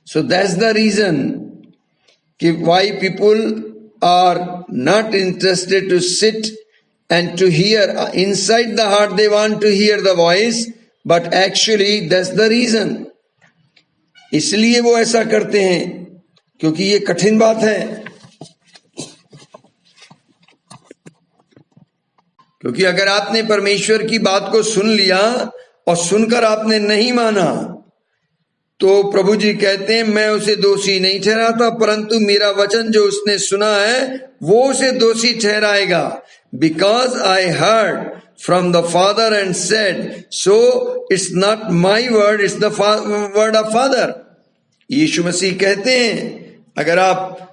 A: सो दैट्स द रीजन कि why people are not interested to sit and to hear. Inside the heart they want to hear the voice, but actually that's the reason. इसलिए वो ऐसा करते हैं क्योंकि ये कठिन बात है। क्योंकि अगर आपने परमेश्वर की बात को सुन लिया और सुनकर आपने नहीं माना तो प्रभु जी कहते हैं मैं उसे दोषी नहीं ठहराता, परंतु मेरा वचन जो उसने सुना है वो उसे दोषी ठहराएगा। Because I heard from the father and said so it's not my word, it's the word of father. यीशु मसीह कहते हैं, अगर आप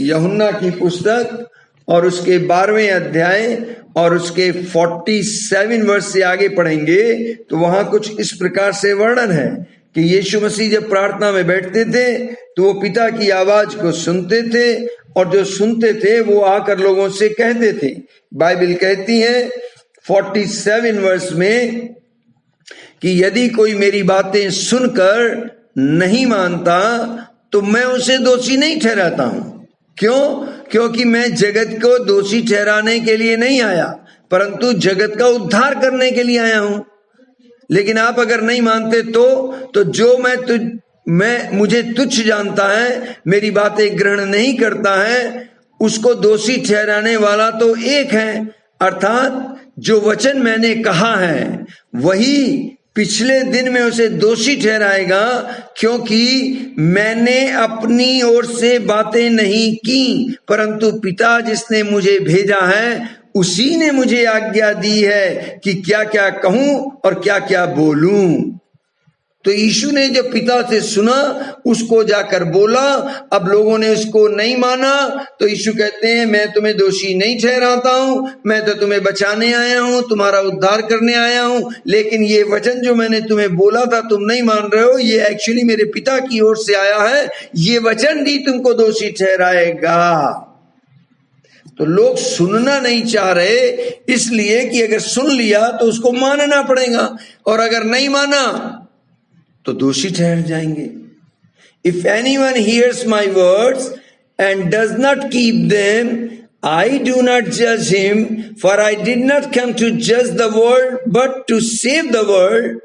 A: यूहन्ना की पुस्तक और उसके 12वें अध्याय और उसके 47 वर्ष से आगे पढ़ेंगे तो वहां कुछ इस प्रकार से वर्णन है कि यीशु मसीह जब प्रार्थना में बैठते थे तो वो पिता की आवाज को सुनते थे और जो सुनते थे वो आकर लोगों से कहते थे। बाइबल कहती है 47 वर्ष में कि यदि कोई मेरी बातें सुनकर नहीं मानता तो मैं उसे दोषी नहीं ठहराता हूं। क्यों? क्योंकि मैं जगत को दोषी ठहराने के लिए नहीं आया, परंतु जगत का उद्धार करने के लिए आया हूं। लेकिन आप अगर नहीं मानते तो जो मुझे तुच्छ जानता है, मेरी बातें ग्रहण नहीं करता है, उसको दोषी ठहराने वाला तो एक है, अर्थात जो वचन मैंने कहा है वही पिछले दिन में उसे दोषी ठहराएगा, क्योंकि मैंने अपनी ओर से बातें नहीं की, परंतु पिता जिसने मुझे भेजा है उसी ने मुझे आज्ञा दी है कि क्या क्या कहूं और क्या क्या बोलूं। तो यीशु ने जब पिता से सुना उसको जाकर बोला। अब लोगों ने उसको नहीं माना तो यीशु कहते हैं मैं तुम्हें दोषी नहीं ठहराता हूं, मैं तो तुम्हें बचाने आया हूं, तुम्हारा उद्धार करने आया हूं। लेकिन ये वचन जो मैंने तुम्हें बोला था तुम नहीं मान रहे हो, ये एक्चुअली मेरे पिता की ओर से आया है, ये वचन भी तुमको दोषी ठहराएगा। तो लोग सुनना नहीं चाह रहे, इसलिए कि अगर सुन लिया तो उसको मानना पड़ेगा, और अगर नहीं माना तो दोषी ठहर जाएंगे। If anyone hears my words and does not keep them, I do not judge him, for I did not come to judge the world, but to save the world.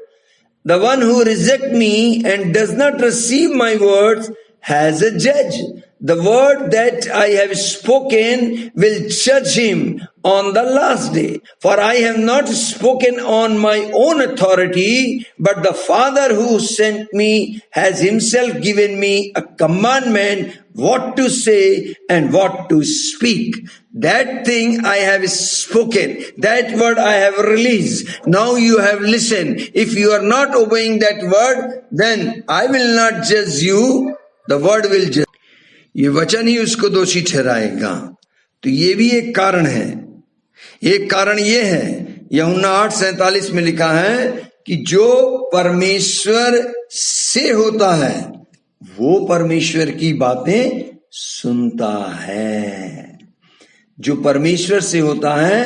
A: The one who rejects me and does not receive my words has a judge. The word that I have spoken will judge him on the last day. For I have not spoken on my own authority, but the Father who sent me has himself given me a commandment what to say and what to speak. That thing I have spoken, that word I have released. Now you have listened. If you are not obeying that word, then I will not judge you. The word will judge. ये वचन ही उसको दोषी ठहराएगा। तो ये भी एक कारण है। एक कारण ये है, यूहन्ना 8:47 में लिखा है कि जो परमेश्वर से होता है वो परमेश्वर की बातें सुनता है। जो परमेश्वर से होता है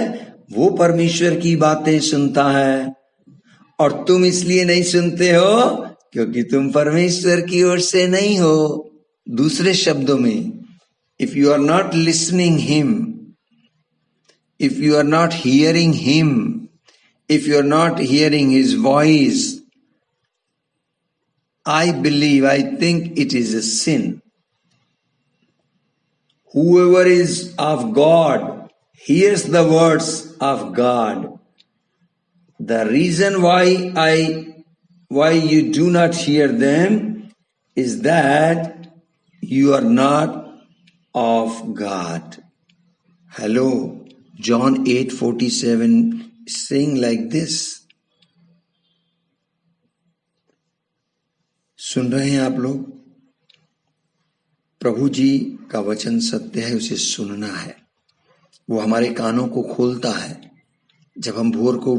A: वो परमेश्वर की बातें सुनता है। और तुम इसलिए नहीं सुनते हो क्योंकि तुम परमेश्वर की ओर से नहीं हो। दूसरे शब्दों में, if you are not listening him, if you are not hearing him, if you are not hearing his voice, I think it is a sin. Whoever is of God hears the words of God. The reason why you do not hear them is that you are not of God. Hello. John 8:47 saying like this. सुन रहे हैं आप लोग? प्रभु जी का वचन सत्य है, उसे सुनना है। वो हमारे कानों को खोलता है। जब हम भोर को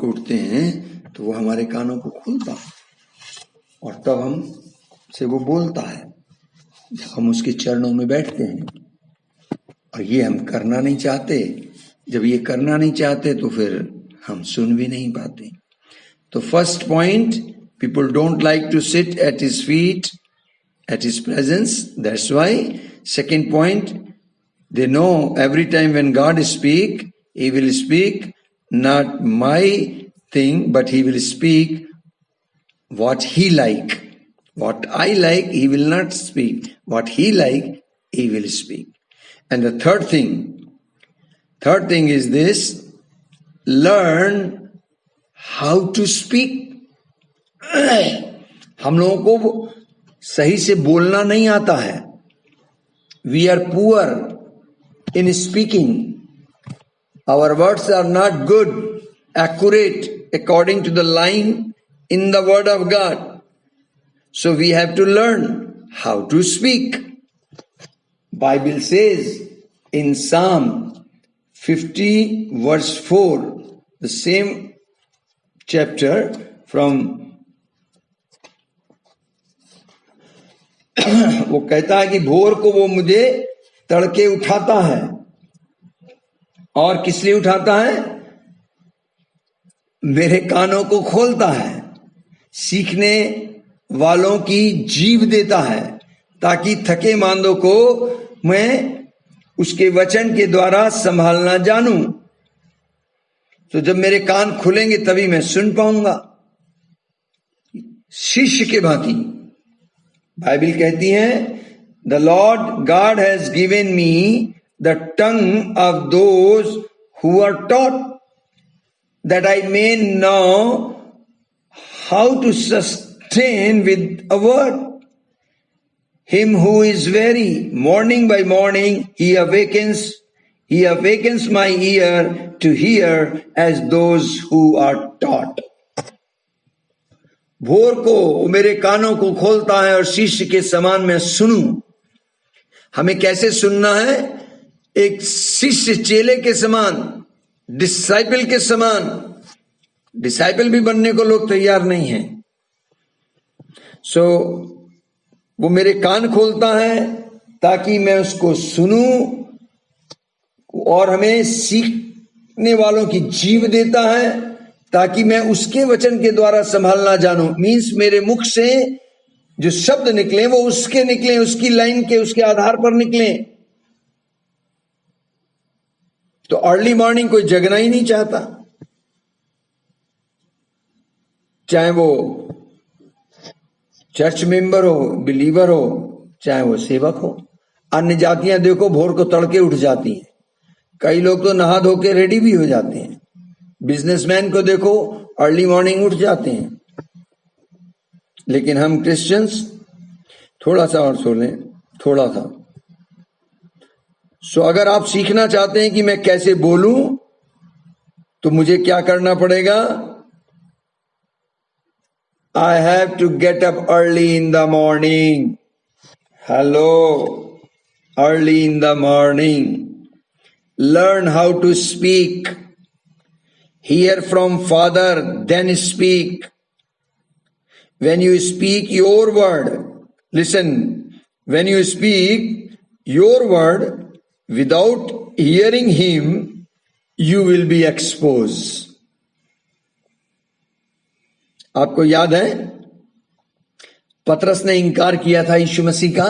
A: उठते हैं तो वो हमारे कानों को खोलता है और तब हम से वो बोलता है। जब हम उसके चरणों में बैठते हैं, और ये हम करना नहीं चाहते, जब ये करना नहीं चाहते तो फिर हम सुन भी नहीं पाते। तो first point, people don't like to sit at his feet, at his presence, that's why. Second point, they know every time when God speak, he will speak not my thing, but he will speak what he like. What I like, he will not speak. What he like, he will speak. And the third thing is this: learn how to speak. हम लोगों को सही से बोलना नहीं आता है। We are poor in speaking. Our words are not good, accurate according to the line in the word of God. So we have to learn how to speak. Bible says in Psalm 50 verse 4, the same chapter from वो कहता है कि भोर को वो मुझे तड़के उठाता है। और किस लिए उठाता है? मेरे कानों को खोलता है, सीखने वालों की जीव देता है, ताकि थके मांदों को मैं उसके वचन के द्वारा संभालना जानूं। तो जब मेरे कान खुलेंगे तभी मैं सुन पाऊंगा। शिष्य के भांति बाइबल कहती है, the Lord God has given me the tongue of those who are taught, that I may know how to sustain with a word. Him who is weary, morning by morning, he awakens my ear to hear as those who are taught. भोर को मेरे कानों को खोलता है और शिष्य के समान मैं सुनूं। हमें कैसे सुनना है? एक शिष्य चेले के समान, डिसाइपल के समान। डिसाइपल भी बनने को लोग तैयार नहीं हैं। वो मेरे कान खोलता है ताकि मैं उसको सुनूं, और हमें सीखने वालों की जीव देता है ताकि मैं उसके वचन के द्वारा संभालना जानूं। मीन्स मेरे मुख से जो शब्द निकले वो उसके निकले, उसकी लाइन के, उसके आधार पर निकले। तो अर्ली मॉर्निंग कोई जगना ही नहीं चाहता, चाहे वो चर्च मेंबर हो, बिलीवर हो, चाहे वो सेवक हो। अन्य जातियां देखो भोर को तड़के उठ जाती हैं। कई लोग तो नहा धो के रेडी भी हो जाते हैं। बिजनेसमैन को देखो अर्ली मॉर्निंग उठ जाते हैं। लेकिन हम क्रिश्चियंस थोड़ा सा और सो लें, थोड़ा सा। सो अगर आप सीखना चाहते हैं कि मैं कैसे बोलूं, तो मुझे क्या करना पड़ेगा? I have to get up early in the morning. Hello, early in the morning. Learn how to speak. Hear from Father, then speak. When you speak your word, listen, when you speak your word without hearing Him, you will be exposed. आपको याद है पतरस ने इनकार किया था यीशु मसीह का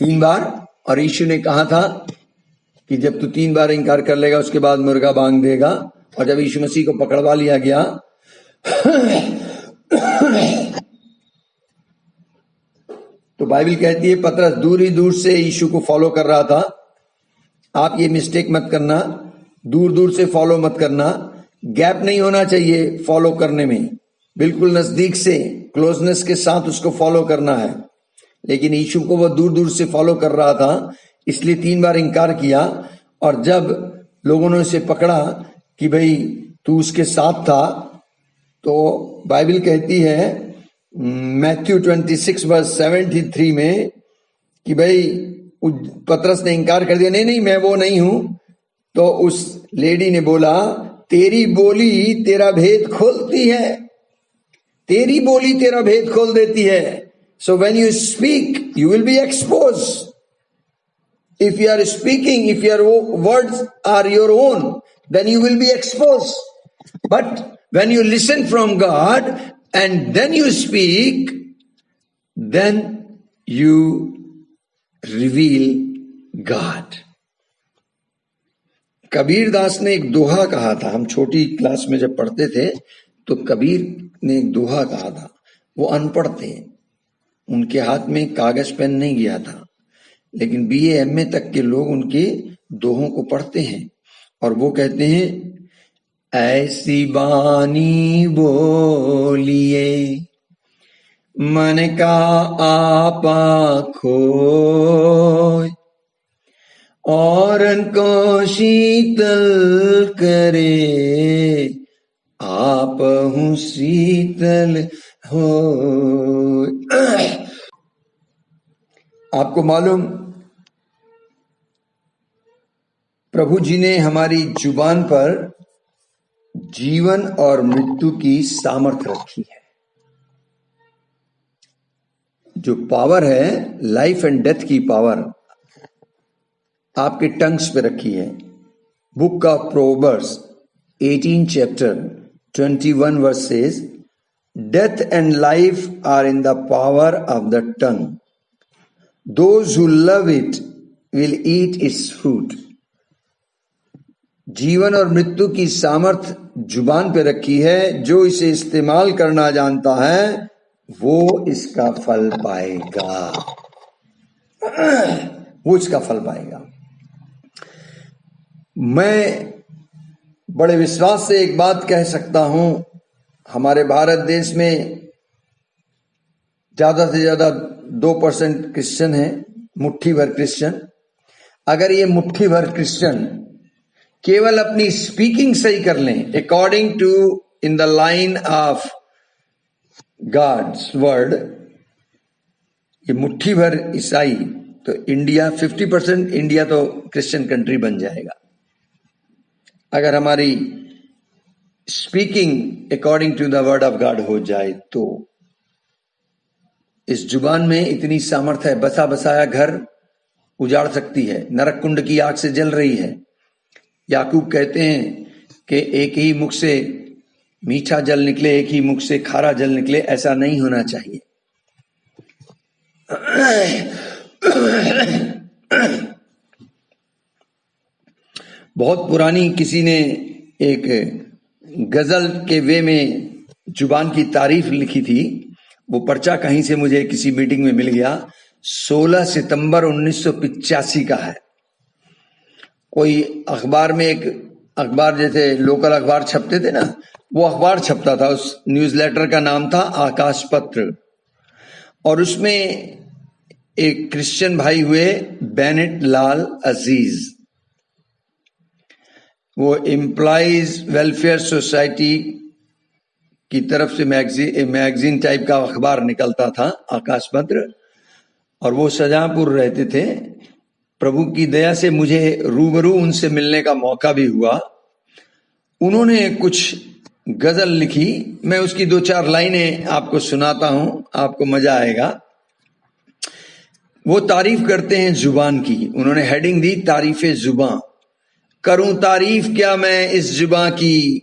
A: 3 बार, और यीशु ने कहा था कि जब तू 3 बार इनकार कर लेगा उसके बाद मुर्गा बांग देगा। और जब यीशु मसीह को पकड़वा लिया गया तो बाइबल कहती है पतरस दूर ही दूर से यीशु को फॉलो कर रहा था। आप ये मिस्टेक मत करना, दूर दूर से फॉलो मत करना। गैप नहीं होना चाहिए फॉलो करने में, बिल्कुल नजदीक से, क्लोजनेस के साथ उसको फॉलो करना है। लेकिन यीशु को वो दूर दूर से फॉलो कर रहा था, इसलिए 3 बार इनकार किया। और जब लोगों ने उसे पकड़ा कि भाई तू उसके साथ था, तो बाइबल कहती है मैथ्यू 26 वर्स 73 में कि भाई पतरस ने इनकार कर दिया, नहीं नहीं मैं वो नहीं हूं। तो उस लेडी ने बोला, तेरी बोली तेरा भेद खोलती है, तेरी बोली तेरा भेद खोल देती है। So when you speak you will be expose. If you are speaking, if your words are your own, then you will be expose. But when you listen from God and then you speak, then you reveal God. Kabir Das ने एक दोहा कहा था, हम छोटी class में जब पढ़ते थे तो कबीर ने एक दोहा कहा था। वो अनपढ़ थे, उनके हाथ में कागज पेन नहीं गया था, लेकिन BA MA तक के लोग उनके दोहों को पढ़ते हैं। और वो कहते हैं, ऐसी बानी बोलिए मन का आपा खोय, औरन को शीतल करे आप हूँ शीतल हो। आपको मालूम, प्रभु जी ने हमारी जुबान पर जीवन और मृत्यु की सामर्थ्य रखी है। जो पावर है, लाइफ एंड डेथ की पावर आपके टंग्स पे रखी है। Book of Proverbs 18 chapter 21 verse says, death and life are in the power of the tongue, those who love it will eat its fruit. जीवन और मृत्यु की सामर्थ जुबान पे रखी है। जो इसे इस्तेमाल करना जानता है वो इसका फल पाएगा, वो इसका फल पाएगा। मैं बड़े विश्वास से एक बात कह सकता हूं, हमारे भारत देश में ज्यादा से ज्यादा 2% क्रिश्चियन है, मुट्ठी भर क्रिश्चियन। अगर ये मुट्ठी भर क्रिश्चियन केवल अपनी स्पीकिंग सही कर लें according to in the line of God's word, ये मुट्ठी भर ईसाई, तो इंडिया 50% इंडिया तो क्रिश्चियन कंट्री बन जाएगा। अगर हमारी speaking according to the word of God हो जाए तो इस जुबान में इतनी सामर्थ्य है, बसा बसाया घर उजाड़ सकती है, नरक कुंड की आग से जल रही है। याकूब कहते हैं कि एक ही मुख से मीठा जल निकले, एक ही मुख से खारा जल निकले, ऐसा नहीं होना चाहिए। बहुत पुरानी किसी ने एक गजल के वे में जुबान की तारीफ लिखी थी। वो पर्चा कहीं से मुझे किसी मीटिंग में मिल गया। 16 सितंबर 1985 का है। कोई अखबार में, एक अखबार जैसे लोकल अखबार छपते थे ना, वो अखबार छपता था। उस न्यूज़लेटर का नाम था आकाश पत्र, और उसमें एक क्रिश्चियन भाई हुए बेनेट लाल अजीज। वो एम्प्लॉइज वेलफेयर सोसाइटी की तरफ से मैगजीन टाइप का अखबार निकलता था, आकाश पत्र, और वो शाहजहांपुर रहते थे। प्रभु की दया से मुझे रूबरू उनसे मिलने का मौका भी हुआ। उन्होंने कुछ गजल लिखी, मैं उसकी 2-4 लाइनें आपको सुनाता हूं, आपको मजा आएगा। वो तारीफ करते हैं जुबान की। उन्होंने हेडिंग दी तारीफे जुबान। करूं तारीफ क्या मैं इस जुबान की,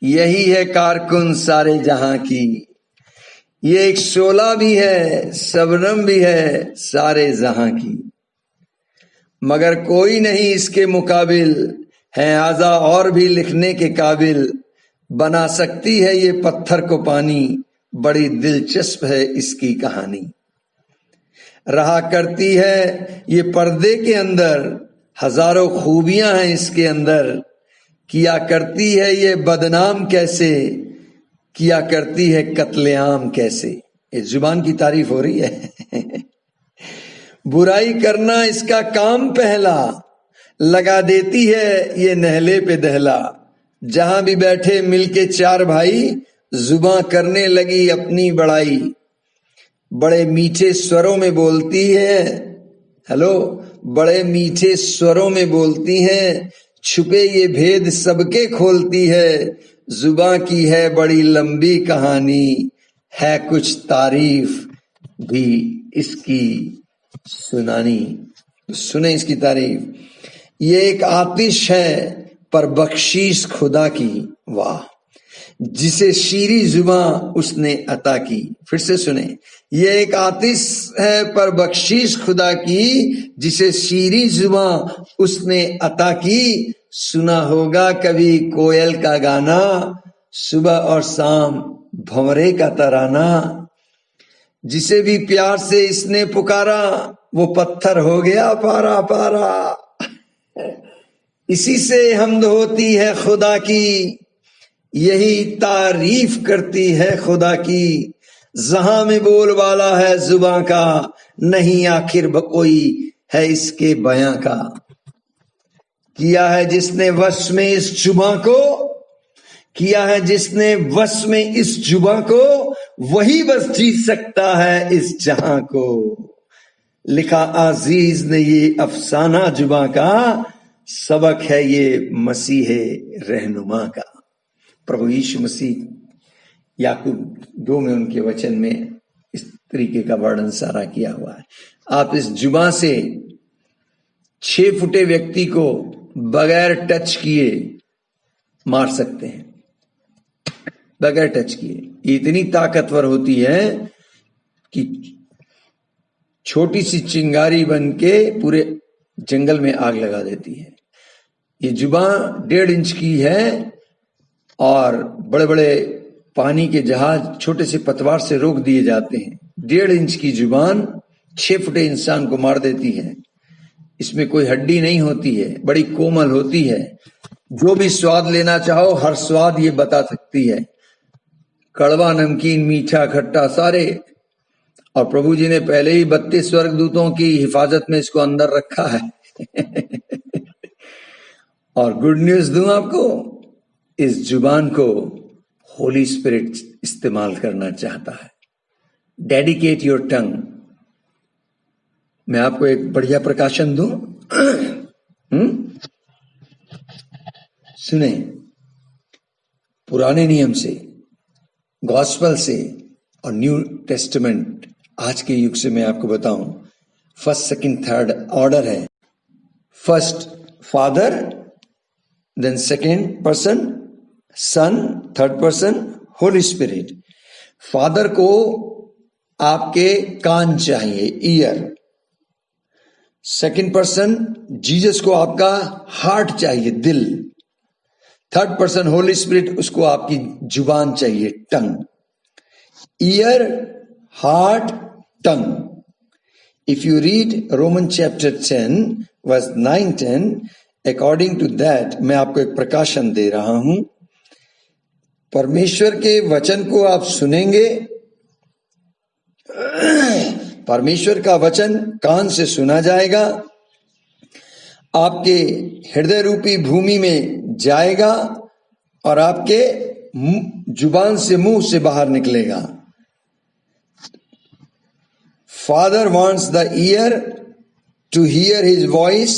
A: यही है कारकुन सारे जहां की। ये एक शोला भी है, शबनम भी है सारे जहां की, मगर कोई नहीं इसके मुकाबिल, है आजा और भी लिखने के काबिल। बना सकती है ये पत्थर को पानी, बड़ी दिलचस्प है इसकी कहानी। रहा करती है ये पर्दे के अंदर, हजारों खूबियां हैं इसके अंदर। किया करती है ये बदनाम कैसे, किया करती है कत्लेआम कैसे। इस जुबान की तारीफ हो रही है। बुराई करना इसका काम पहला, लगा देती है ये नहले पे दहला। जहां भी बैठे मिलके 4 भाई, जुबां करने लगी अपनी बड़ाई। बड़े मीठे स्वरों में बोलती है, हेलो, बड़े मीठे स्वरों में बोलती है। छुपे ये भेद सबके खोलती है। जुबां की है बड़ी लंबी कहानी, है कुछ तारीफ भी इसकी सुनानी। सुने इसकी तारीफ। ये एक आतिश है पर बख्शीश खुदा की, वाह, जिसे शीरी जुबां उसने अता की। फिर से सुने, ये एक आतिश है पर बख्शीश खुदा की, जिसे शीरी जुबां उसने अता की। सुना होगा कभी कोयल का गाना, सुबह और शाम भंवरे का तराना। जिसे भी प्यार से इसने पुकारा, वो पत्थर हो गया पारा पारा। इसी से हमद होती है खुदा की, यही तारीफ करती है खुदा की, जहां में बोल वाला है जुबां का, नहीं आखिर कोई है इसके बयां का। किया है जिसने वश में इस जुबां को, किया है जिसने वश में इस जुबां को, वही बस जीत सकता है इस जहां को। लिखा अजीज ने ये अफसाना जुबां का, सबक है ये मसीह रहनुमा का। प्रभु यीशु मसीह याकूब 2 में उनके वचन में इस तरीके का वर्णन सारा किया हुआ है। आप इस जुबां से 6 फुटे व्यक्ति को बगैर टच किए मार सकते हैं, बगैर टच किए। ये इतनी ताकतवर होती है कि छोटी सी चिंगारी बन के पूरे जंगल में आग लगा देती है। ये जुबां 1.5 इंच की है और बड़े बड़े पानी के जहाज छोटे से पतवार से रोक दिए जाते हैं। 1.5 इंच की जुबान 6 फुटे इंसान को मार देती है। इसमें कोई हड्डी नहीं होती है, बड़ी कोमल होती है। जो भी स्वाद लेना चाहो हर स्वाद ये बता सकती है, कड़वा, नमकीन, मीठा, खट्टा, सारे। और प्रभु जी ने पहले ही 32 स्वर्गदूतों की हिफाजत में इसको अंदर रखा है। और गुड न्यूज दूं आपको, इस जुबान को होली स्पिरिट इस्तेमाल करना चाहता है। Dedicate your tongue. मैं आपको एक बढ़िया प्रकाशन दूं। सुने, पुराने नियम से, गॉस्पल से और न्यू टेस्टमेंट आज के युग से मैं आपको बताऊं, फर्स्ट, सेकंड, थर्ड ऑर्डर है। First father, then second person son, third person holy spirit. Father को आपके कान चाहिए, ईयर। सेकंड पर्सन जीसस को आपका हार्ट चाहिए, दिल। थर्ड पर्सन होली स्पिरिट, उसको आपकी जुबान चाहिए, tongue. Ear, heart, tongue. If you read Roman chapter 10 verse 9-10, according to that, मैं आपको एक प्रकाशन दे रहा हूं। परमेश्वर के वचन को आप सुनेंगे, परमेश्वर का वचन कान से सुना जाएगा, आपके हृदय रूपी भूमि में जाएगा और आपके जुबान से, मुंह से बाहर निकलेगा। Father wants the ear to hear his voice,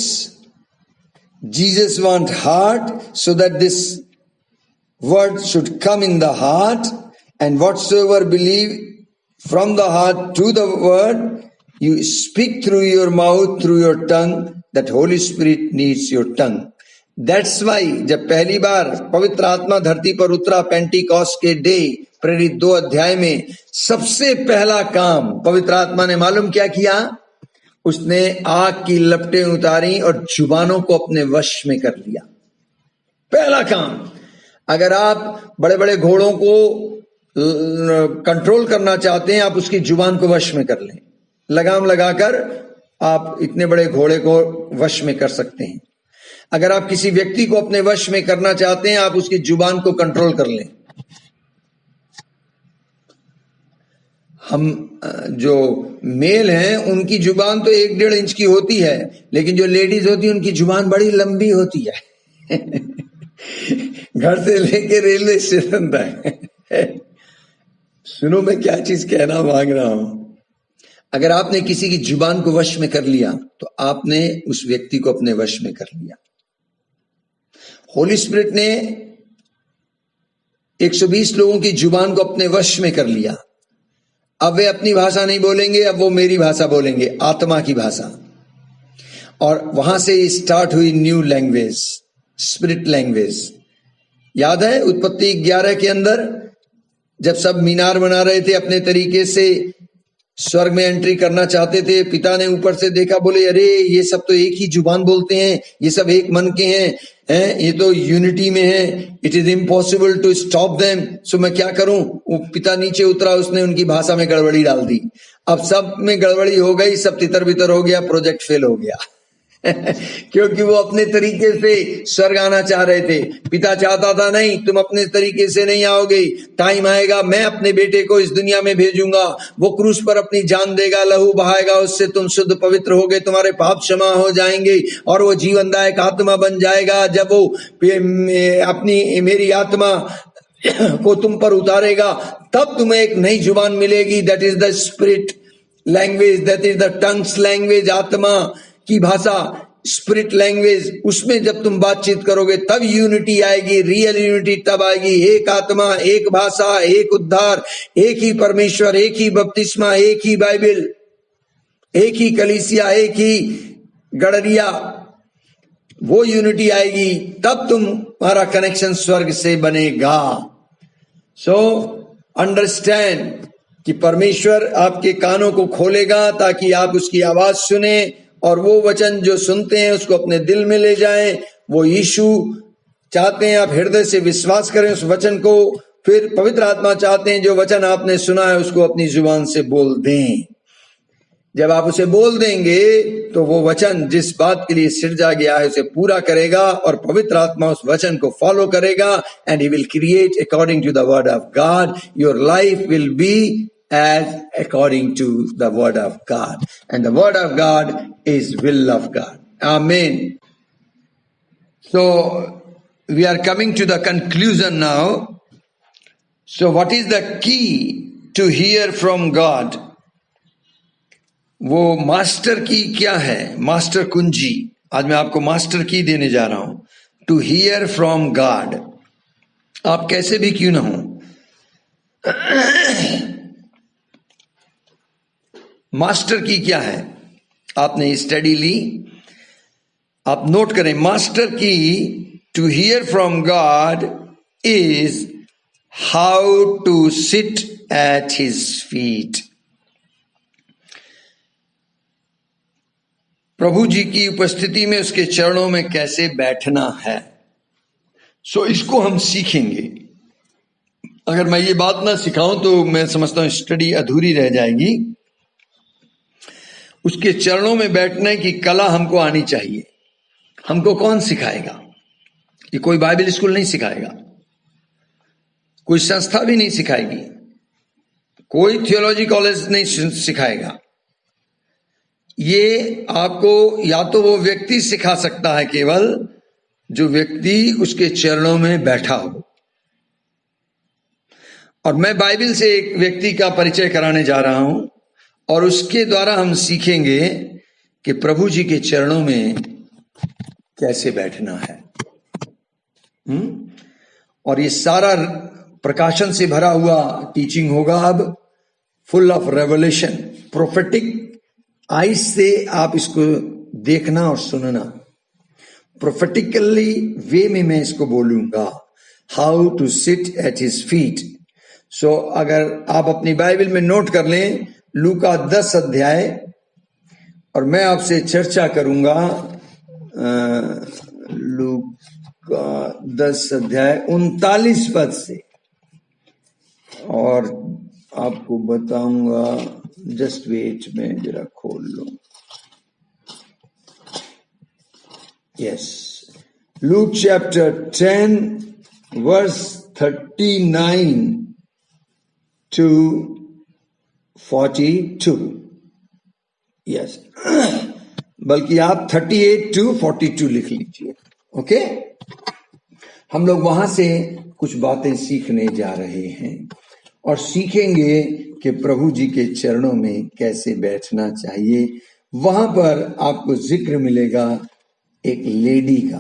A: Jesus want heart so that this word should come in the heart, and whatsoever believe from the heart to the word, you speak through your mouth, through your tongue. That Holy Spirit needs your tongue. That's why जब पहली बार पवित्र आत्मा धरती पर उतरा Pentecost के day, प्रेरित 2 अध्याय में, सबसे पहला काम पवित्र आत्मा ने मालूम क्या किया? उसने आग की लपटें उतारी और जुबानों को अपने वश में कर लिया। पहला काम। अगर आप बड़े बड़े घोड़ों को कंट्रोल करना चाहते हैं, आप उसकी जुबान को वश में कर लें। लगाम लगाकर आप इतने बड़े घोड़े को वश में कर सकते हैं। अगर आप किसी व्यक्ति को अपने वश में करना चाहते हैं, आप उसकी जुबान को कंट्रोल कर लें। हम जो मेल हैं उनकी जुबान तो 1-1.5 इंच की होती है, लेकिन जो लेडीज होती है उनकी जुबान बड़ी लंबी होती है। घर से लेके रेलवे स्टेशन तक। सुनो मैं क्या चीज कहना मांग रहा हूं। अगर आपने किसी की जुबान को वश में कर लिया तो आपने उस व्यक्ति को अपने वश में कर लिया। होली स्पिरिट ने 120 लोगों की जुबान को अपने वश में कर लिया। अब वे अपनी भाषा नहीं बोलेंगे, अब वो मेरी भाषा बोलेंगे, आत्मा की भाषा। और वहां से स्टार्ट हुई न्यू लैंग्वेज, स्पिरिट लैंग्वेज। याद है उत्पत्ति 11 के अंदर जब सब मीनार बना रहे थे, अपने तरीके से स्वर्ग में एंट्री करना चाहते थे, पिता ने ऊपर से देखा, बोले अरे ये सब तो एक ही जुबान बोलते हैं, ये सब एक मन के हैं, ये तो यूनिटी में है, it is impossible to stop them. So मैं क्या करूं? वो पिता नीचे उतरा, उसने उनकी भाषा में गड़बड़ी डाल दी। अब सब में गड़बड़ी हो गई, सब तितर बितर हो गया, प्रोजेक्ट फेल हो गया। क्योंकि वो अपने तरीके से स्वर्ग आना चाह रहे थे। पिता चाहता था नहीं, तुम अपने तरीके से नहीं आओगे, टाइम आएगा मैं अपने बेटे को इस दुनिया में भेजूंगा, वो क्रूस पर अपनी जान देगा, लहू बहाएगा, उससे तुम शुद्ध पवित्र होगे, तुम्हारे पाप क्षमा हो जाएंगे और वो जीवनदायक आत्मा बन जाएगा। जब वो अपनी मेरी आत्मा को तुम पर उतारेगा तब तुम्हें एक नई जुबान मिलेगी, that is the spirit language, that is the tongues language, आत्मा की भाषा, स्पिरिट लैंग्वेज। उसमें जब तुम बातचीत करोगे तब यूनिटी आएगी, रियल यूनिटी तब आएगी। एक आत्मा, एक भाषा, एक उद्धार, एक ही परमेश्वर, एक ही बपतिस्मा, एक ही बाइबल, एक ही कलीसिया, एक ही गड़रिया, वो यूनिटी आएगी तब तुम्हारा कनेक्शन स्वर्ग से बनेगा। सो अंडरस्टैंड कि परमेश्वर आपके कानों को खोलेगा ताकि आप उसकी आवाज सुने और वो वचन जो सुनते हैं उसको अपने दिल में ले जाएं। वो यीशु चाहते हैं आप हृदय से विश्वास करें उस वचन को, फिर पवित्र आत्मा चाहते हैं जो वचन आपने सुना है उसको अपनी जुबान से बोल दें। जब आप उसे बोल देंगे तो वो वचन जिस बात के लिए सिरजा गया है उसे पूरा करेगा और पवित्र आत्मा उस वचन को फॉलो करेगा and he will create according to the word of God. Your life will be as according to the word of God, and the word of God is will of God. Amen. So we are coming to the conclusion now. So what is the key to hear from God? वो master की क्या है, master कुंजी। आज मैं आपको master की देने जा रहा हूं, टू हियर फ्रॉम गॉड। आप कैसे भी क्यों ना हो, मास्टर की क्या है, आपने स्टडी ली, आप नोट करें। Master key to hear from God is how to sit at his feet. प्रभु जी की उपस्थिति में उसके चरणों में कैसे बैठना है। सो इसको हम सीखेंगे। अगर मैं ये बात ना सिखाऊं तो मैं समझता हूं स्टडी अधूरी रह जाएगी। उसके चरणों में बैठने की कला हमको आनी चाहिए। हमको कौन सिखाएगा? ये कोई बाइबल स्कूल नहीं सिखाएगा, कोई संस्था भी नहीं सिखाएगी, कोई थियोलॉजी कॉलेज नहीं सिखाएगा। ये आपको या तो वो व्यक्ति सिखा सकता है केवल जो व्यक्ति उसके चरणों में बैठा हो। और मैं बाइबल से एक व्यक्ति का परिचय कराने जा रहा हूं और उसके द्वारा हम सीखेंगे कि प्रभु जी के चरणों में कैसे बैठना है। और ये सारा प्रकाशन से भरा हुआ टीचिंग होगा अब, full of revelation, prophetic eyes से आप इसको देखना और सुनना। प्रोफेटिकली वे में मैं इसको बोलूंगा, how to sit at his feet. So अगर आप अपनी बाइबल में नोट कर लें, लूका 10 अध्याय, और मैं आपसे चर्चा करूंगा लूका 10 अध्याय 39 पद से, और आपको बताऊंगा। जस्ट वेट, में जरा खोल लो। Yes, Luke chapter 10 verse 39 to 42। Yes, बल्कि आप 38 to 42 लिख लीजिए। ओके, हम लोग वहां से कुछ बातें सीखने जा रहे हैं और सीखेंगे कि प्रभु जी के चरणों में कैसे बैठना चाहिए। वहां पर आपको जिक्र मिलेगा एक लेडी का,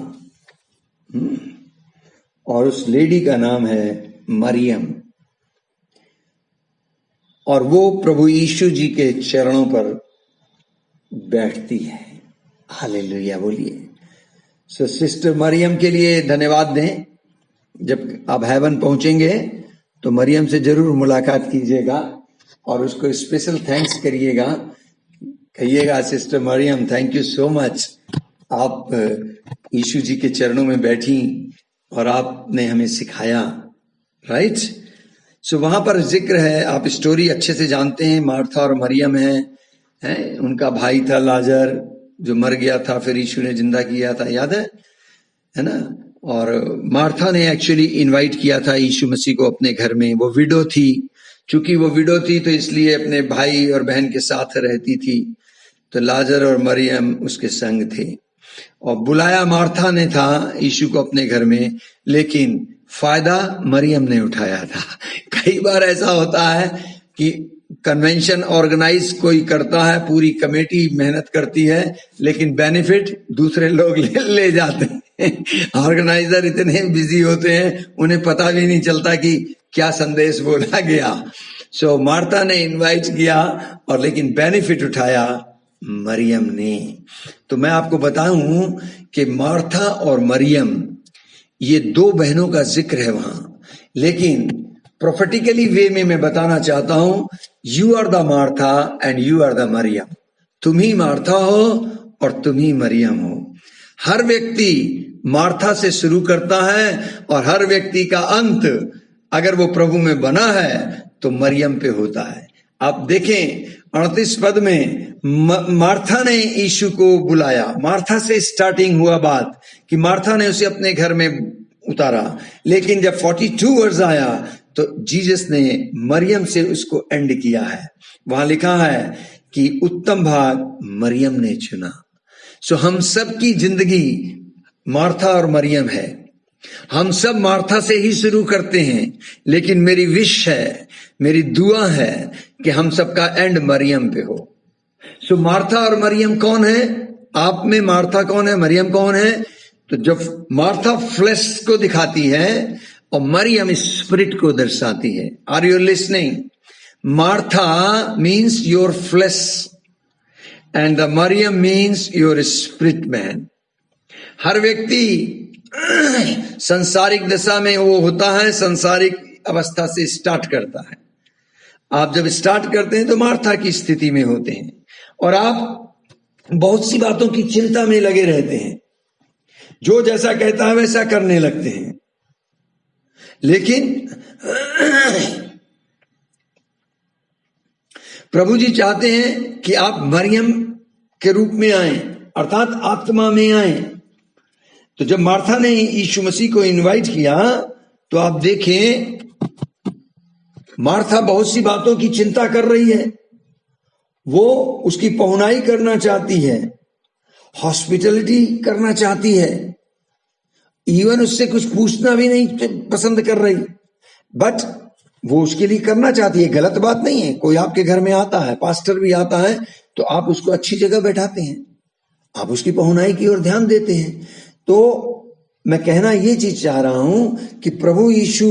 A: और उस लेडी का नाम है मरियम, और वो प्रभु यीशु जी के चरणों पर बैठती है। हालेलुया बोलिए। सो सिस्टर मरियम के लिए धन्यवाद दें। जब आप हेवन पहुंचेंगे तो मरियम से जरूर मुलाकात कीजिएगा और उसको स्पेशल थैंक्स करिएगा। कहिएगा, sister Mariam thank you so much, आप यीशु जी के चरणों में बैठी और आपने हमें सिखाया। राइट। सो वहां पर जिक्र है, आप स्टोरी अच्छे से जानते हैं। मार्था और मरियम हैं, उनका भाई था लाजर, जो मर गया था, फिर यीशु ने जिंदा किया था, याद है ना। और मार्था ने एक्चुअली इनवाइट किया था यीशु मसीह को अपने घर में। वो विडो थी, चूंकि वो विडो थी तो इसलिए अपने भाई और बहन के साथ रहती थी, तो लाजर और मरियम उसके संग थे। और बुलाया मार्था ने था यीशु को अपने घर में, लेकिन फायदा मरियम ने उठाया था। कई बार ऐसा होता है कि कन्वेंशन ऑर्गेनाइज कोई करता है, पूरी कमेटी मेहनत करती है, लेकिन बेनिफिट दूसरे लोग ले जाते हैं। ऑर्गेनाइजर इतने बिजी होते हैं, उन्हें पता भी नहीं चलता कि क्या संदेश बोला गया। सो मार्था ने इनवाइट किया और लेकिन बेनिफिट उठाया मरियम ने। तो मैं आपको बताऊं कि मार्था और मरियम ये दो बहनों का जिक्र है वहां, लेकिन प्रोफेटिकली वे में मैं बताना चाहता हूं, you are the Martha and you are the Mariam. तुम ही मार्था हो और तुम ही मरियम हो। हर व्यक्ति मार्था से शुरू करता है और हर व्यक्ति का अंत अगर वो प्रभु में बना है तो मरियम पे होता है। आप देखें 38 पद में मार्था ने यीशु को बुलाया। मार्था से स्टार्टिंग हुआ बात कि मार्था ने उसे अपने घर में उतारा, लेकिन जब 42 वर्ष आया तो जीसस ने मरियम से उसको एंड किया है। वहां लिखा है कि उत्तम भाग मरियम ने चुना। सो हम सब की जिंदगी मार्था और मरियम है। हम सब मार्था से ही शुरू करते हैं, लेकिन मेरी विश है, मेरी दुआ है कि हम सबका एंड मरियम पे हो। सो मार्था और मरियम कौन है? आप में मार्था कौन है, मरियम कौन है? तो जब मार्था फ्लेश को दिखाती है और मरियम स्पिरिट को दर्शाती है। Are you listening? Martha means your flesh and the Mariam means your spirit man. हर व्यक्ति संसारिक दशा में वो होता है, संसारिक अवस्था से स्टार्ट करता है। आप जब स्टार्ट करते हैं तो मार्था की स्थिति में होते हैं और आप बहुत सी बातों की चिंता में लगे रहते हैं, जो जैसा कहता है वैसा करने लगते हैं। लेकिन प्रभु जी चाहते हैं कि आप मरियम के रूप में आए, अर्थात आत्मा में आए। तो जब मार्था ने यीशु मसीह को इनवाइट किया तो आप देखें मार्था बहुत सी बातों की चिंता कर रही है। वो उसकी पहुनाई करना चाहती है, हॉस्पिटलिटी करना चाहती है, इवन उससे कुछ पूछना भी नहीं पसंद कर रही, बट वो उसके लिए करना चाहती है। गलत बात नहीं है। कोई आपके घर में आता है, पास्टर भी आता है, तो आप उसको अच्छी जगह बैठाते हैं, आप उसकी पहुनाई की ओर ध्यान देते हैं। तो मैं कहना ये चीज चाह रहा हूं कि प्रभु यीशु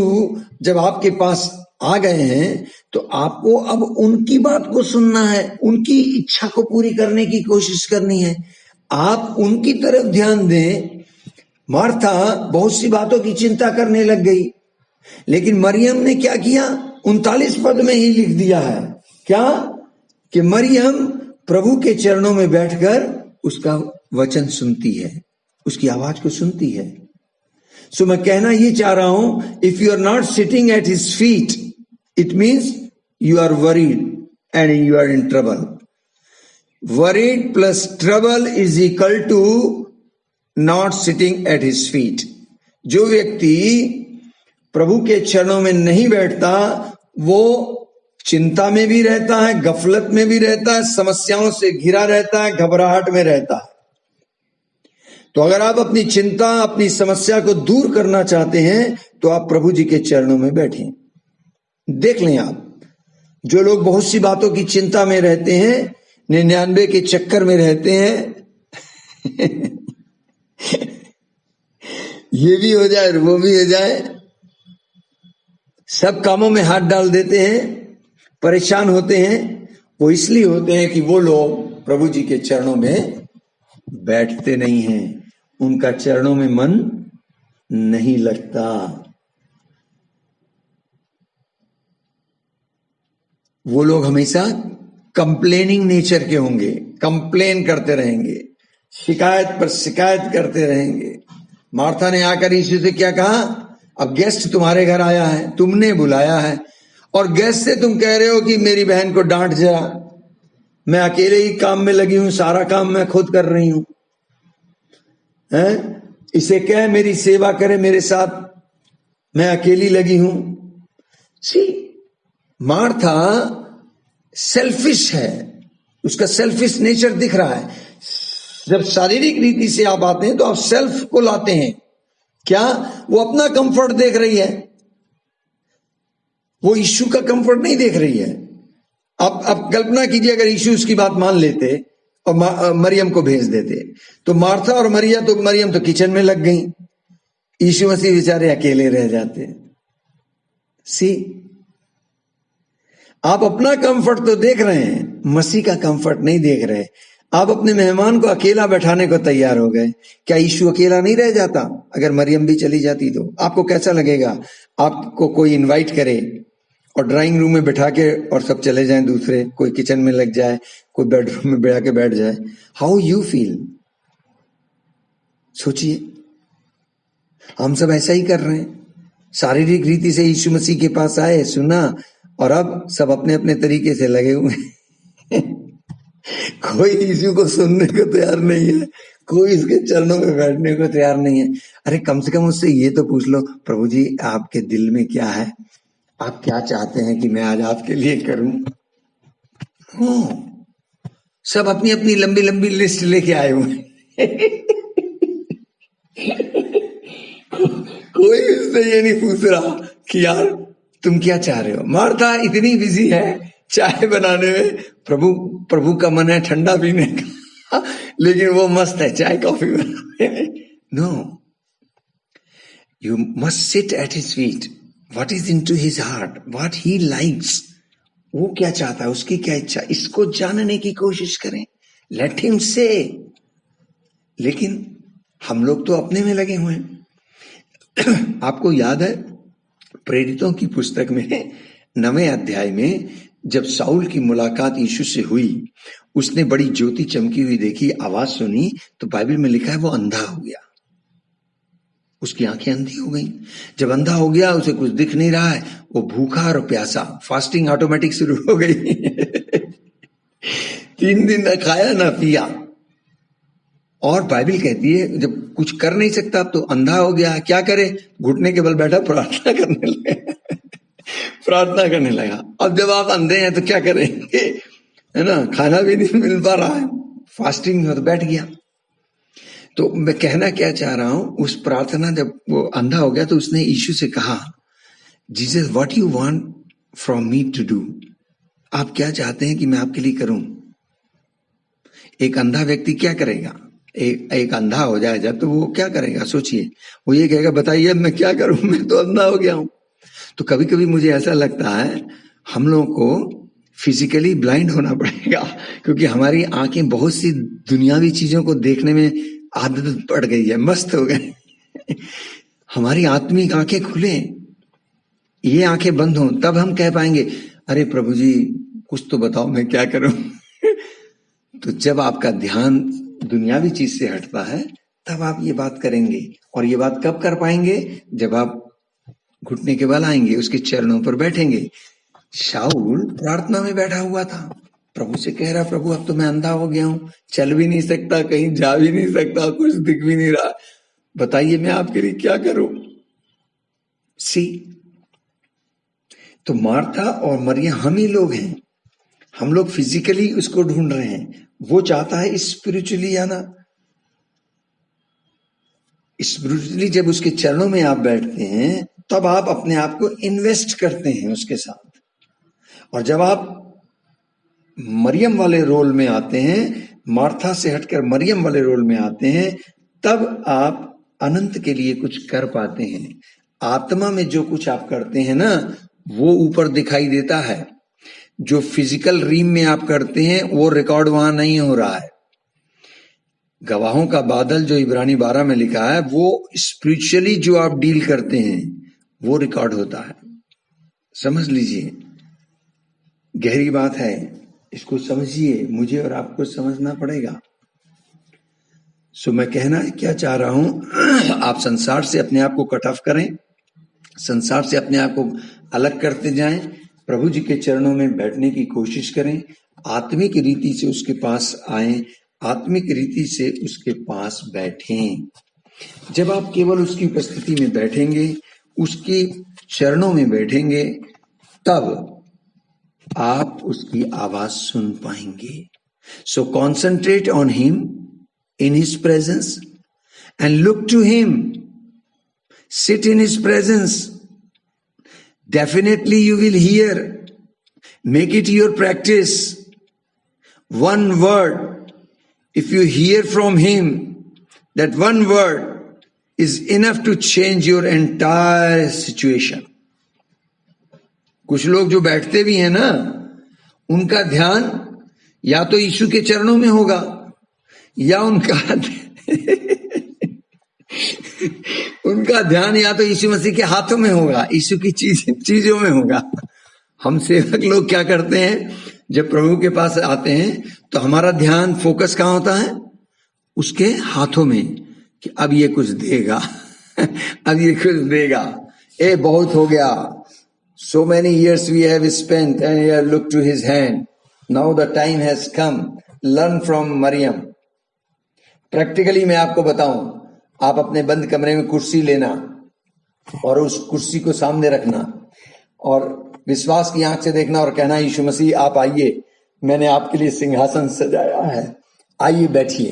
A: जब आपके पास आ गए हैं तो आपको अब उनकी बात को सुनना है, उनकी इच्छा को पूरी करने की कोशिश करनी है। आप उनकी तरफ ध्यान दें। मार्था बहुत सी बातों की चिंता करने लग गई, लेकिन मरियम ने क्या किया? 39 पद में ही लिख दिया है क्या कि मरियम प्रभु के चरणों में बैठकर उसका वचन सुनती है, उसकी आवाज को सुनती है। सो मैं कहना ये चाह रहा हूं, if you are not sitting at his feet, it means you are worried and you are in trouble. Worried plus trouble is equal to not sitting at his feet. जो व्यक्ति प्रभु के चरणों में नहीं बैठता वो चिंता में भी रहता है, गफलत में भी रहता है, समस्याओं से घिरा रहता है, घबराहट में रहता है। तो अगर आप अपनी चिंता, अपनी समस्या को दूर करना चाहते हैं तो आप प्रभु जी के चरणों में बैठें। देख लें, आप जो लोग बहुत सी बातों की चिंता में रहते हैं, 99 के चक्कर में रहते हैं ये भी हो जाए वो भी हो जाए, सब कामों में हाथ डाल देते हैं, परेशान होते हैं, वो इसलिए होते हैं कि वो लोग प्रभु जी के चरणों में बैठते नहीं हैं, उनका चरणों में मन नहीं लगता। वो लोग हमेशा कंप्लेनिंग नेचर के होंगे, कंप्लेन करते रहेंगे, शिकायत पर शिकायत करते रहेंगे। मार्था ने आकर यीशु से क्या कहा? अब गेस्ट तुम्हारे घर आया है, तुमने बुलाया है, और गेस्ट से तुम कह रहे हो कि मेरी बहन को डांट जरा। मैं अकेले ही काम में लगी हूं, सारा काम मैं खुद कर रही हूं, हैं? इसे कह मेरी सेवा करे मेरे साथ, मैं अकेली लगी हूं। सी, मार्था सेल्फिश है, उसका सेल्फिश नेचर दिख रहा है। जब शारीरिक रीति से आप आते हैं तो आप सेल्फ को लाते हैं। क्या वो अपना कंफर्ट देख रही है, वो यीशु का कंफर्ट नहीं देख रही है। अब कल्पना कीजिए अगर यीशु उसकी बात मान लेते और मरियम को भेज देते, तो मार्था और मरियम तो किचन में लग गई, यीशु मसीह बेचारे अकेले रह जाते। सी, आप अपना कंफर्ट तो देख रहे हैं, मसीह का कंफर्ट नहीं देख रहे। आप अपने मेहमान को अकेला बैठाने को तैयार हो गए। क्या यीशु अकेला नहीं रह जाता? अगर मरियम भी चली जाती तो आपको कैसा लगेगा? आपको कोई इनवाइट करे और ड्राइंग रूम में बिठा के और सब चले जाएं, दूसरे कोई किचन में लग जाए, कोई बेडरूम में बिठा के बैठ जाए, हाउ यू फील? सोचिए, हम सब ऐसा ही कर रहे हैं। शारीरिक रीति से यीशु मसीह के पास आए, सुना, और अब सब अपने अपने तरीके से लगे हुए हैं। कोई यीशु को सुनने को तैयार नहीं है, कोई इसके चरणों में बैठने को तैयार नहीं है। अरे कम से कम उससे ये तो पूछ लो, प्रभु जी आपके दिल में क्या है, आप क्या चाहते हैं कि मैं आज आपके लिए करूं? सब अपनी अपनी लंबी लंबी लिस्ट लेके आए हुए हैं। कोई इससे ये नहीं पूछ रहा कि यार तुम क्या चाह रहे हो। मार्था इतनी बिजी है चाय बनाने में, प्रभु का मन है ठंडा पीने का, लेकिन वो मस्त है चाय कॉफी बनाने में। No, you must sit at his feet, what is into his heart, what he likes, वो क्या चाहता है, उसकी क्या इच्छा, इसको जानने की कोशिश करें। लेट हिम से। लेकिन हम लोग तो अपने में लगे हुए हैं। आपको याद है प्रेरितों की पुस्तक में 9वें अध्याय में जब साउल की मुलाकात यीशु से हुई, उसने बड़ी ज्योति चमकी हुई देखी, आवाज सुनी, तो बाइबल में लिखा है वो अंधा हो गया, उसकी आंखें अंधी हो गई। जब अंधा हो गया, उसे कुछ दिख नहीं रहा है, वो भूखा और प्यासा, फास्टिंग ऑटोमेटिक शुरू हो गई। 3 दिन न खाया ना पिया। और बाइबल कहती है जब कुछ कर नहीं सकता तो अंधा हो गया, क्या करे, घुटने के बल बैठा प्रार्थना करने लगा। प्रार्थना करने लगा। अब जब आप अंधे हैं तो क्या करेंगे, है ना, खाना भी नहीं मिल पा रहा है, फास्टिंग में तो बैठ गया। तो मैं कहना क्या चाह रहा हूं, उस प्रार्थना जब वो अंधा हो गया तो उसने यीशु से कहा, Jesus what you want from me to do, आप क्या चाहते हैं कि मैं आपके लिए करूं। एक अंधा व्यक्ति क्या करेगा, एक अंधा हो जाए जब, तो वो क्या करेगा, सोचिए, वो ये कहेगा बताइए मैं क्या करूं, मैं तो अंधा हो गया हूं। तो कभी कभी मुझे ऐसा लगता है हम लोगों को फिजिकली ब्लाइंड होना पड़ेगा, क्योंकि हमारी आंखें बहुत सी दुनियावी चीजों को देखने में आदत पड़ गई है, मस्त हो गए। हमारी आत्मिक आंखें खुले, ये आंखें बंद हो, तब हम कह पाएंगे अरे प्रभु जी कुछ तो बताओ मैं क्या करूं। तो जब आपका ध्यान दुनियावी चीज से हटता है तब आप ये बात करेंगे, और ये बात कब कर पाएंगे, जब आप घुटने के बल आएंगे, उसके चरणों पर बैठेंगे। शाऊल प्रार्थना में बैठा हुआ था, प्रभु से कह रहा, प्रभु अब तो मैं अंधा हो गया हूं, चल भी नहीं सकता, कहीं जा भी नहीं सकता, कुछ दिख भी नहीं रहा, बताइए मैं आपके लिए क्या करूं। सी, तो मार्था और मरियम हम ही लोग हैं, हम लोग फिजिकली उसको ढूंढ रहे हैं, वो चाहता है स्पिरिचुअली आना। स्पिरिचुअली जब उसके चरणों में आप बैठते हैं तब आप अपने आप को इन्वेस्ट करते हैं उसके साथ, और जब आप मरियम वाले रोल में आते हैं, मार्था से हटकर मरियम वाले रोल में आते हैं, तब आप अनंत के लिए कुछ कर पाते हैं। आत्मा में जो कुछ आप करते हैं ना, वो ऊपर दिखाई देता है, जो फिजिकल रीम में आप करते हैं वो रिकॉर्ड वहां नहीं हो रहा है। गवाहों का बादल जो इब्रानी 12 में लिखा है, वो स्पिरिचुअली जो आप डील करते हैं वो रिकॉर्ड होता है। समझ लीजिए, गहरी बात है, इसको समझिए, मुझे और आपको समझना पड़ेगा। सो मैं कहना क्या चाह रहा हूं, आप संसार से अपने आप को कट ऑफ करें, संसार से अपने आप को अलग करते जाएं, प्रभु जी के चरणों में बैठने की कोशिश करें, आत्मिक रीति से उसके पास आए, आत्मिक रीति से उसके पास बैठें। जब आप केवल उसकी उपस्थिति में बैठेंगे, उसके चरणों में बैठेंगे, तब आप उसकी आवाज सुन पाएंगे। So concentrate on him in his presence and look to him, sit in his presence. Definitely you will hear, make it your practice. One word, if you hear from him, that one word is enough to change your entire situation. कुछ लोग जो बैठते भी हैं ना, उनका ध्यान या तो यीशु के चरणों में होगा, या उनका ध्यान या तो यीशु मसीह के हाथों में होगा, यीशु की चीजों में होगा। हम सेवक लोग क्या करते हैं, जब प्रभु के पास आते हैं तो हमारा ध्यान फोकस कहाँ होता है, उसके हाथों में, कि अब ये कुछ देगा अब ये कुछ देगा। ए बहुत हो गया, so many years we have spent and we have looked to his hand, now the time has come, learn from Maryam। Practically मैं आपको बताऊं, आप अपने बंद कमरे में कुर्सी लेना और उस कुर्सी को सामने रखना और विश्वास की आंख से देखना और कहना, यीशु मसीह आप आइए, मैंने आपके लिए सिंहासन सजाया है, आइए बैठिए।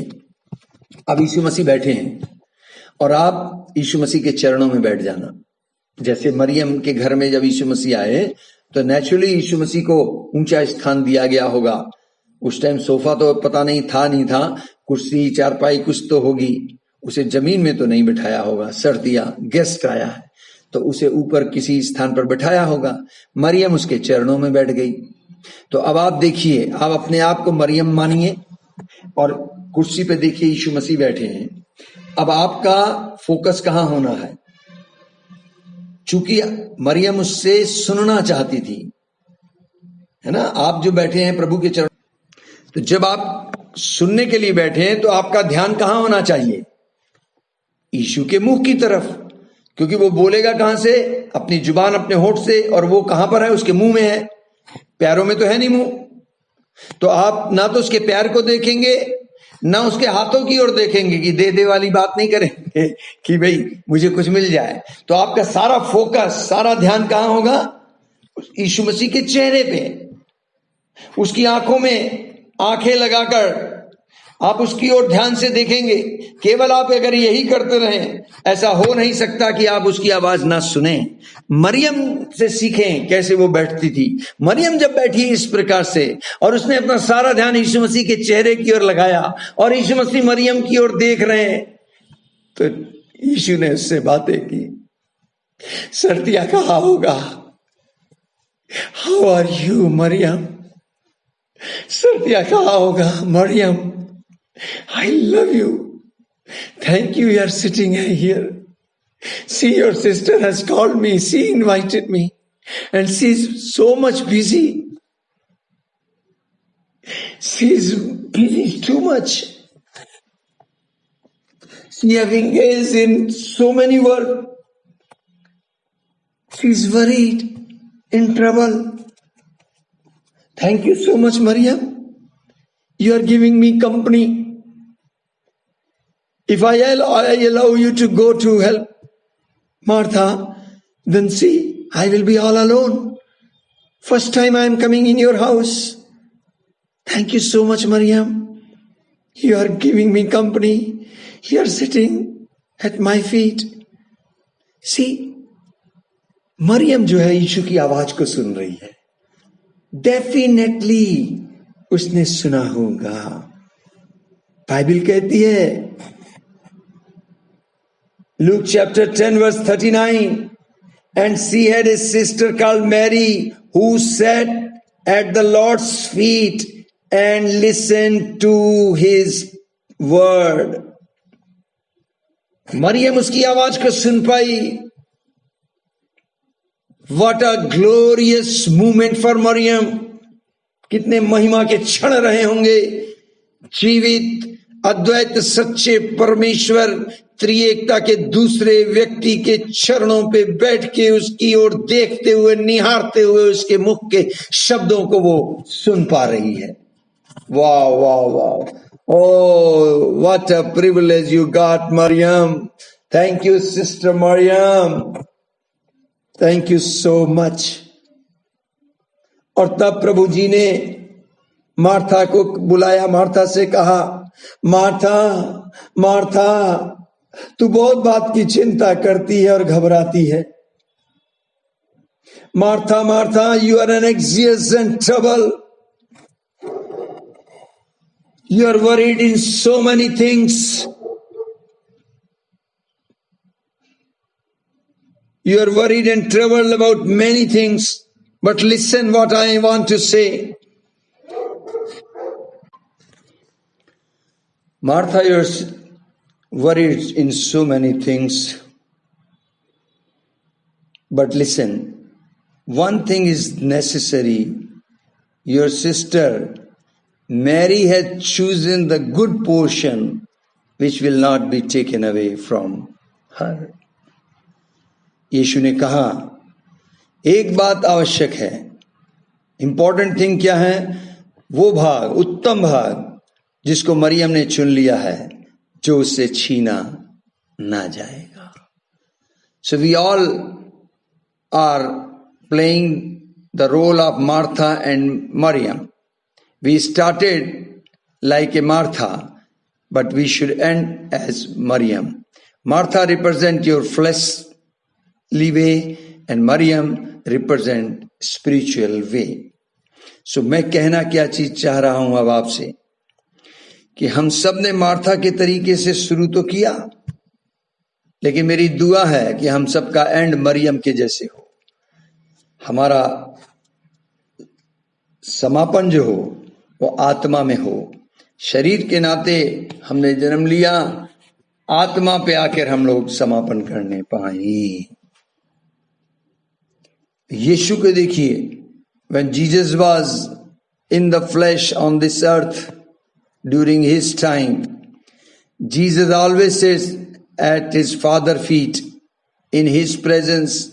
A: अब यीशु मसीह बैठे हैं और आप यीशु मसीह के चरणों में बैठ जाना। जैसे मरियम के घर में जब यीशु मसीह आए तो नेचुरली यीशु मसीह को ऊंचा स्थान दिया गया होगा। उस टाइम सोफा तो पता नहीं था, कुर्सी चारपाई कुछ तो होगी, उसे जमीन में तो नहीं बिठाया होगा। सर्दियां, गेस्ट आया है तो उसे ऊपर किसी स्थान पर बैठाया होगा। मरियम उसके चरणों में बैठ गई। तो अब आप देखिए, आप अपने आप को मरियम मानिए और कुर्सी पे देखिए यीशु मसीह बैठे हैं। अब आपका फोकस कहां होना है? चूंकि मरियम उससे सुनना चाहती थी, है ना, आप जो बैठे हैं प्रभु के चरण, तो जब आप सुनने के लिए बैठे हैं तो आपका ध्यान कहां होना चाहिए? यीशु के मुंह की तरफ, क्योंकि वो बोलेगा कहां से? अपनी जुबान, अपने होठ से, और वो कहां पर है? उसके मुंह में है, पैरों में तो है नहीं मुंह। तो आप ना तो उसके पैर को देखेंगे, ना उसके हाथों की ओर देखेंगे कि दे दे वाली बात नहीं करेंगे कि भाई मुझे कुछ मिल जाए। तो आपका सारा फोकस, सारा ध्यान कहां होगा? यीशु मसीह के चेहरे पे, उसकी आंखों में आंखें लगाकर आप उसकी ओर ध्यान से देखेंगे। केवल आप अगर यही करते रहें, ऐसा हो नहीं सकता कि आप उसकी आवाज ना सुने। मरियम से सीखें कैसे वो बैठती थी। मरियम जब बैठी इस प्रकार से और उसने अपना सारा ध्यान यीशु मसीह के चेहरे की ओर लगाया और यीशु मसीह मरियम की ओर देख रहे हैं, तो यीशु ने उससे बातें की। सर्दिया कहा होगा, हाउ आर यू मरियम? सर्दिया कहा होगा, Maryam, I love you. Thank you, you are sitting here. See, your sister has called me. She invited me. And she's so much busy. She's busy too much. She has engaged in so many work. She's worried, in trouble. Thank you so much, Maryam. You are giving me company. If I allow you to go to help Martha, then see, I will be all alone. First time I am coming in your house. Thank you so much, Maryam. You are giving me company. You are sitting at my feet. See, Maryam जो है यीशु की आवाज को सुन रही है। Definitely उसने सुना होगा। बाइबल कहती है, Luke chapter 10 verse 39, and she had a sister called Mary who sat at the Lord's feet and listened to his word. Maryam उसकी आवाज को सुन पाई। What a glorious moment for Maryam. कितने महिमा के क्षण रहे होंगे। जीवित अद्वैत सच्चे परमेश्वर त्रिएकता के दूसरे व्यक्ति के चरणों पे बैठ के उसकी ओर देखते हुए, निहारते हुए उसके मुख के शब्दों को वो सुन पा रही है। Wow, wow, wow. Oh, what a privilege you got, Mariam. Thank you, Sister Mariam. Thank you so much. और तब प्रभु जी ने मार्था को बुलाया, मार्था से कहा, मार्था मार्था, तू बहुत बात की चिंता करती है और घबराती है. Martha Martha, you are anxious and trouble. You are worried in so many things. You are worried and troubled about many things. But listen what I want to say. Martha, you are worried in so many things. But listen, one thing is necessary. Your sister Mary has chosen the good portion which will not be taken away from her. यीशु ने कहा, एक बात आवश्यक है. Important thing क्या है? वो भाग, उत्तम भाग जिसको मरियम ने चुन लिया है, जो उससे छीना ना जाएगा. So we all are playing the role of Martha and Maryam. We started like a Martha, but we should end as Maryam. Martha represent your fleshly way and Maryam represent spiritual way. So मैं कहना क्या चीज चाह रहा हूं अब आपसे, कि हम सब ने मार्था के तरीके से शुरू तो किया, लेकिन मेरी दुआ है कि हम सबका एंड मरियम के जैसे हो. हमारा समापन जो हो वो आत्मा में हो. शरीर के नाते हमने जन्म लिया, आत्मा पे आकर हम लोग समापन करने पाए. यीशु को देखिए, when Jesus was in the flesh on this earth during his time, Jesus always says at his Father's feet, in his presence,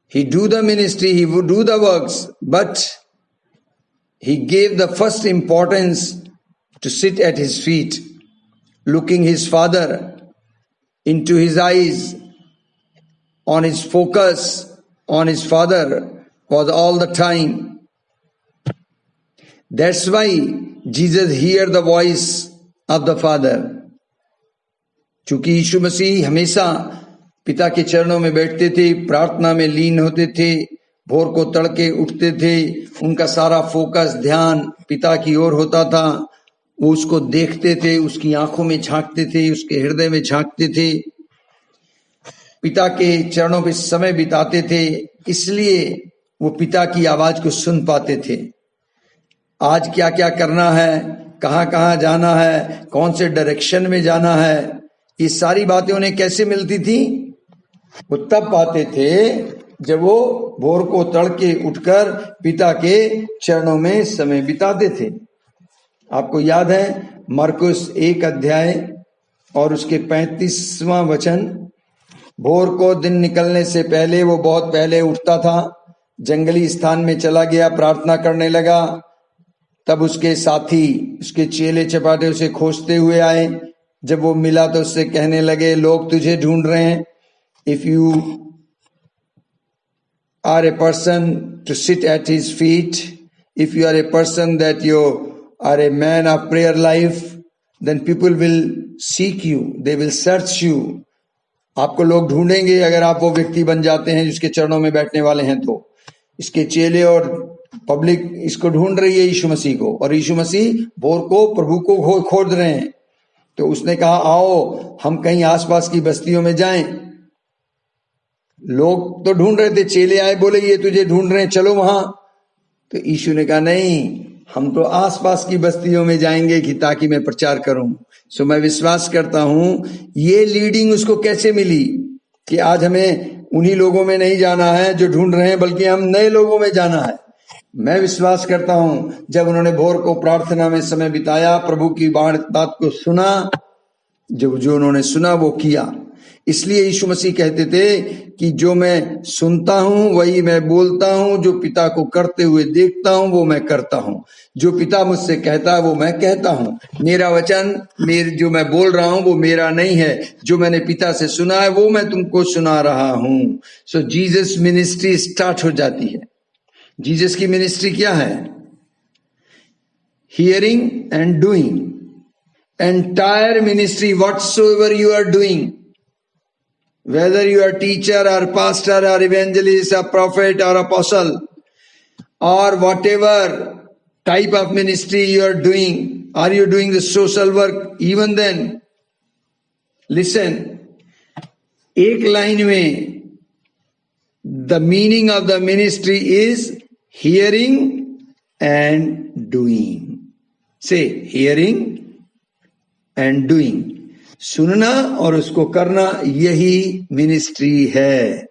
A: he do the ministry, he would do the works, but he gave the first importance to sit at his feet, looking his Father into his eyes, on his focus on his Father was all the time. That's why Jesus hear the voice of the Father. चूंकि यीशु मसीह हमेशा पिता के चरणों में बैठते थे, प्रार्थना में लीन होते थे, भोर को तड़के उठते थे, उनका सारा फोकस ध्यान पिता की ओर होता था. वो उसको देखते थे, उसकी आंखों में झांकते थे, उसके हृदय में झांकते थे, पिता के चरणों पे समय बिताते थे, इसलिए वो पिता की आवाज को सुन पाते थे. आज क्या क्या करना है, कहाँ कहाँ जाना है, कौन से डायरेक्शन में जाना है, ये सारी बातें उन्हें कैसे मिलती थी? वो तब पाते थे जब वो भोर को तड़के उठकर पिता के चरणों में समय बिताते थे. आपको याद है मरकुस 1 अध्याय और उसके 35वां वचन, भोर को दिन निकलने से पहले वो बहुत पहले उठता था, जंगली स्थान में चला गया, प्रार्थना करने लगा. तब उसके साथी, उसके चेले चपाटे उसे खोजते हुए आए. जब वो मिला तो उससे कहने लगे, लोग तुझे ढूंढ रहे हैं. If you are a person to sit at his feet, if you are a person that you are a man of prayer life, then people will seek you, they will search you. आपको लोग ढूंढेंगे अगर आप वो व्यक्ति बन जाते हैं जिसके चरणों में बैठने वाले हैं. तो इसके चेले और पब्लिक इसको ढूंढ रही है, यीशु मसीह को, और यीशु मसीह भोर को प्रभु को खोज रहे हैं. तो उसने कहा, आओ हम कहीं आसपास की बस्तियों में जाएं. लोग तो ढूंढ रहे थे, चेले आए, बोले ये तुझे ढूंढ रहे हैं, चलो वहां. तो यीशु ने कहा, नहीं, हम तो आसपास की बस्तियों में जाएंगे कि ताकि मैं प्रचार करूं. सो मैं विश्वास करता हूं ये लीडिंग उसको कैसे मिली कि आज हमें उन्हीं लोगों में नहीं जाना है जो ढूंढ रहे हैं, बल्कि हम नए लोगों में जाना है. मैं विश्वास करता हूं जब उन्होंने भोर को प्रार्थना में समय बिताया, प्रभु की बात को सुना, जो उन्होंने सुना वो किया. इसलिए यीशु मसीह कहते थे कि जो मैं सुनता हूं वही मैं बोलता हूं, जो पिता को करते हुए देखता हूं वो मैं करता हूं, जो पिता मुझसे कहता है वो मैं कहता हूं। मेरा वचन जो मैं बोल रहा हूं वो मेरा नहीं है, जो मैंने पिता से सुना है वो मैं तुमको सुना रहा हूं। सो जीसस मिनिस्ट्री स्टार्ट हो जाती है। जीसस की मिनिस्ट्री क्या है? Hearing and doing. Entire ministry, whatsoever you are doing, whether you are teacher or pastor or evangelist or prophet or apostle or whatever type of ministry you are doing, are you doing the social work, even then listen, एक line में the meaning of the ministry is hearing and doing. Say hearing and doing. सुनना और उसको करना, यही ministry है।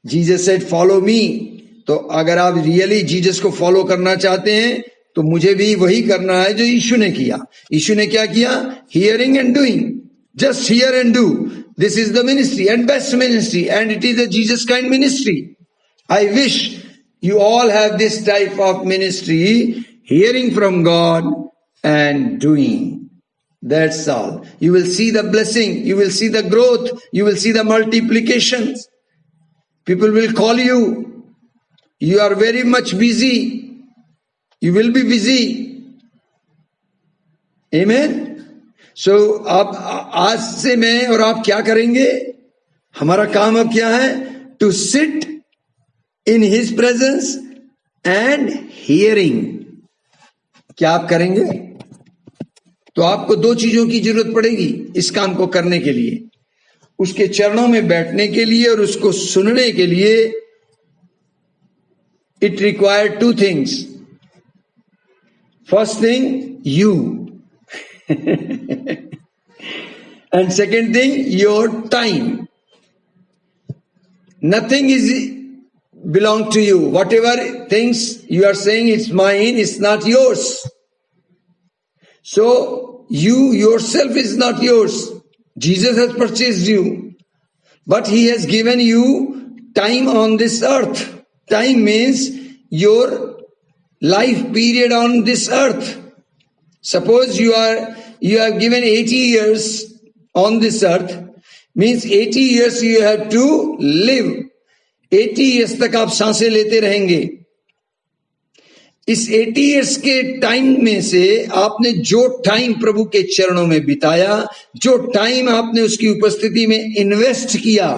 A: Jesus said follow me. तो अगर आप रियली जीसस को फॉलो करना चाहते हैं तो मुझे भी वही करना है जो यीशु ने किया। यीशु ने क्या किया? Hearing and doing. Just here and do, this is the ministry and best ministry, and it is the Jesus kind ministry. I wish you all have this type of ministry, hearing from God and doing. That's all. You will see the blessing, you will see the growth, you will see the multiplications. People will call you. You are very much busy. You will be busy. Amen. So आप आज से मैं और आप क्या करेंगे? हमारा काम अब क्या है? To sit in His presence and hearing. क्या आप करेंगे? तो आपको दो चीजों की जरूरत पड़ेगी इस काम को करने के लिए, उसके चरणों में बैठने के लिए और उसको सुनने के लिए. It require two things. First thing you and second thing your time. Nothing is belong to you. Whatever things you are saying it's mine, it's not yours. So you yourself is not yours. Jesus has purchased you, but He has given you time on this earth. Time means your life period on this earth. Suppose you have given 80 years on this earth, means 80 years you have to live. 80 years तक आप सांसें लेते रहेंगे. इस 80 years के time में से आपने जो टाइम प्रभु के चरणों में बिताया, जो टाइम आपने उसकी उपस्थिति में इन्वेस्ट किया,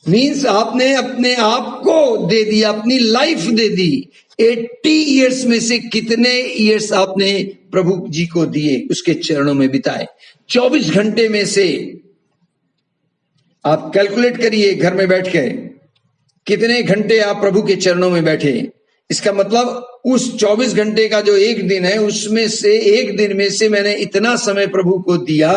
A: मीन्स आपने अपने आप को दे दिया, अपनी लाइफ दे दी. 80 इयर्स में से कितने इयर्स आपने प्रभु जी को दिए, उसके चरणों में बिताए? 24 घंटे में से आप कैलकुलेट करिए घर में बैठ के कितने घंटे आप प्रभु के चरणों में बैठे. इसका मतलब उस 24 घंटे का जो एक दिन है, उसमें से एक दिन में से मैंने इतना समय प्रभु को दिया,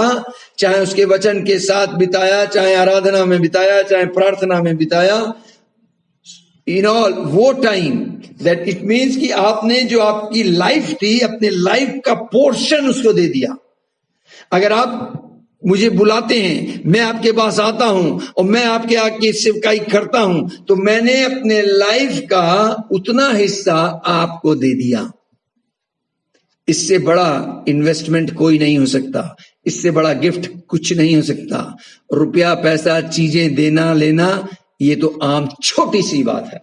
A: चाहे उसके वचन के साथ बिताया, चाहे आराधना में बिताया, चाहे प्रार्थना में बिताया. इन ऑल वो टाइम दैट इट मीन्स कि आपने जो आपकी लाइफ थी, अपने लाइफ का पोर्शन उसको दे दिया. अगर आप मुझे बुलाते हैं, मैं आपके पास आता हूं और मैं आपके आगे सेवकाई करता हूं, तो मैंने अपने लाइफ का उतना हिस्सा आपको दे दिया. इससे बड़ा इन्वेस्टमेंट कोई नहीं हो सकता, इससे बड़ा गिफ्ट कुछ नहीं हो सकता. रुपया पैसा चीजें देना लेना ये तो आम छोटी सी बात है.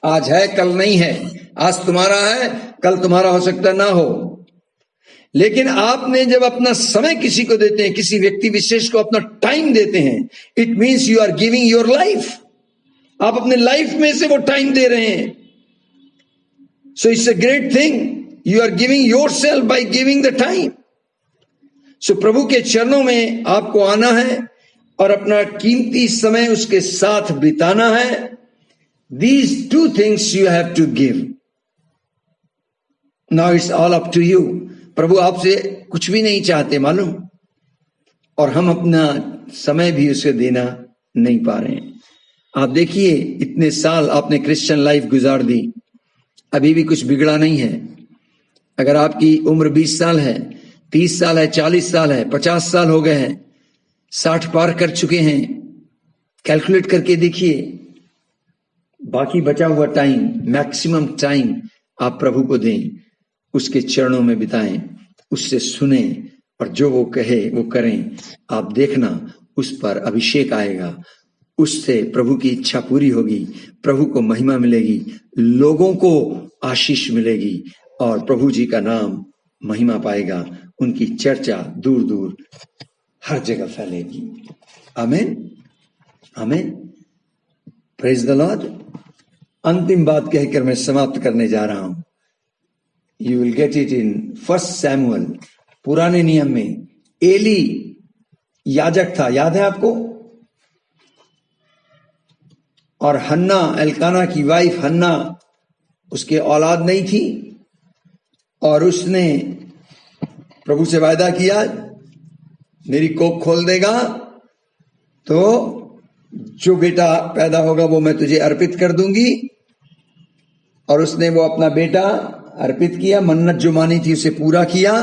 A: आज है कल नहीं है, आज तुम्हारा है कल तुम्हारा हो सकता ना हो. लेकिन आपने जब अपना समय किसी को देते हैं, किसी व्यक्ति विशेष को अपना टाइम देते हैं, it means you are giving your life. आप अपने लाइफ में से वो टाइम दे रहे हैं. So it's a great thing. You are giving yourself by giving the time. So प्रभु के चरणों में आपको आना है और अपना कीमती समय उसके साथ बिताना है. These two things you have to give. Now it's all up to you. प्रभु आपसे कुछ भी नहीं चाहते मालूम, और हम अपना समय भी उसे देना नहीं पा रहे हैं. आप देखिए, इतने साल आपने क्रिश्चियन लाइफ गुजार दी, अभी भी कुछ बिगड़ा नहीं है. अगर आपकी उम्र 20 साल है, 30 साल है, 40 साल है, 50 साल हो गए हैं, 60 पार कर चुके हैं, कैलकुलेट करके देखिए, बाकी बचा हुआ टाइम, मैक्सिमम टाइम आप प्रभु को दें, उसके चरणों में बिताएं, उससे सुने और जो वो कहे वो करें। आप देखना उस पर अभिषेक आएगा, उससे प्रभु की इच्छा पूरी होगी, प्रभु को महिमा मिलेगी, लोगों को आशीष मिलेगी और प्रभु जी का नाम महिमा पाएगा, उनकी चर्चा दूर दूर हर जगह फैलेगी। आमीन, आमीन, प्रेज द लॉर्ड। अंतिम बात कहकर मैं समाप्त करने जा रहा हूं। You will get it in 1 Samuel. पुराने नियम में एली याजक था, याद है आपको? और हन्ना, एल्काना की वाइफ हन्ना, उसके औलाद नहीं थी और उसने प्रभु से वायदा किया, मेरी कोख खोल देगा तो जो बेटा पैदा होगा वो मैं तुझे अर्पित कर दूंगी। और उसने वो अपना बेटा अर्पित किया, मन्नत जो मानी थी उसे पूरा किया।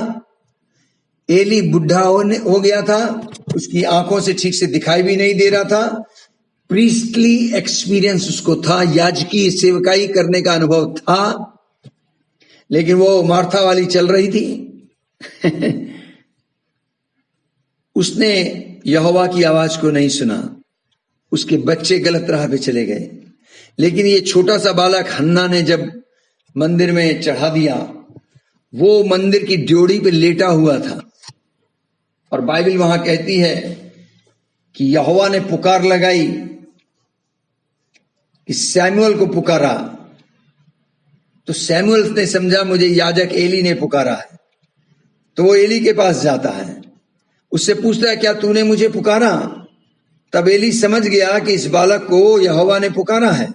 A: एली बुढ़ा हो गया था, उसकी आंखों से ठीक से दिखाई भी नहीं दे रहा था। प्रीस्टली एक्सपीरियंस उसको था, याजकी सेवकाई करने का अनुभव था, लेकिन वो मार्था वाली चल रही थी। उसने यहोवा की आवाज को नहीं सुना, उसके बच्चे गलत राह पे चले गए। लेकिन ये छोटा सा बालक हन्ना ने जब मंदिर में चढ़ा दिया, वो मंदिर की ड्योढ़ी पे लेटा हुआ था और बाइबल वहां कहती है कि यहोवा ने पुकार लगाई कि सैमुअल को पुकारा। तो सैमुअल ने समझा मुझे याजक एली ने पुकारा है, तो वो एली के पास जाता है, उससे पूछता है क्या तूने मुझे पुकारा? तब एली समझ गया कि इस बालक को यहोवा ने पुकारा है।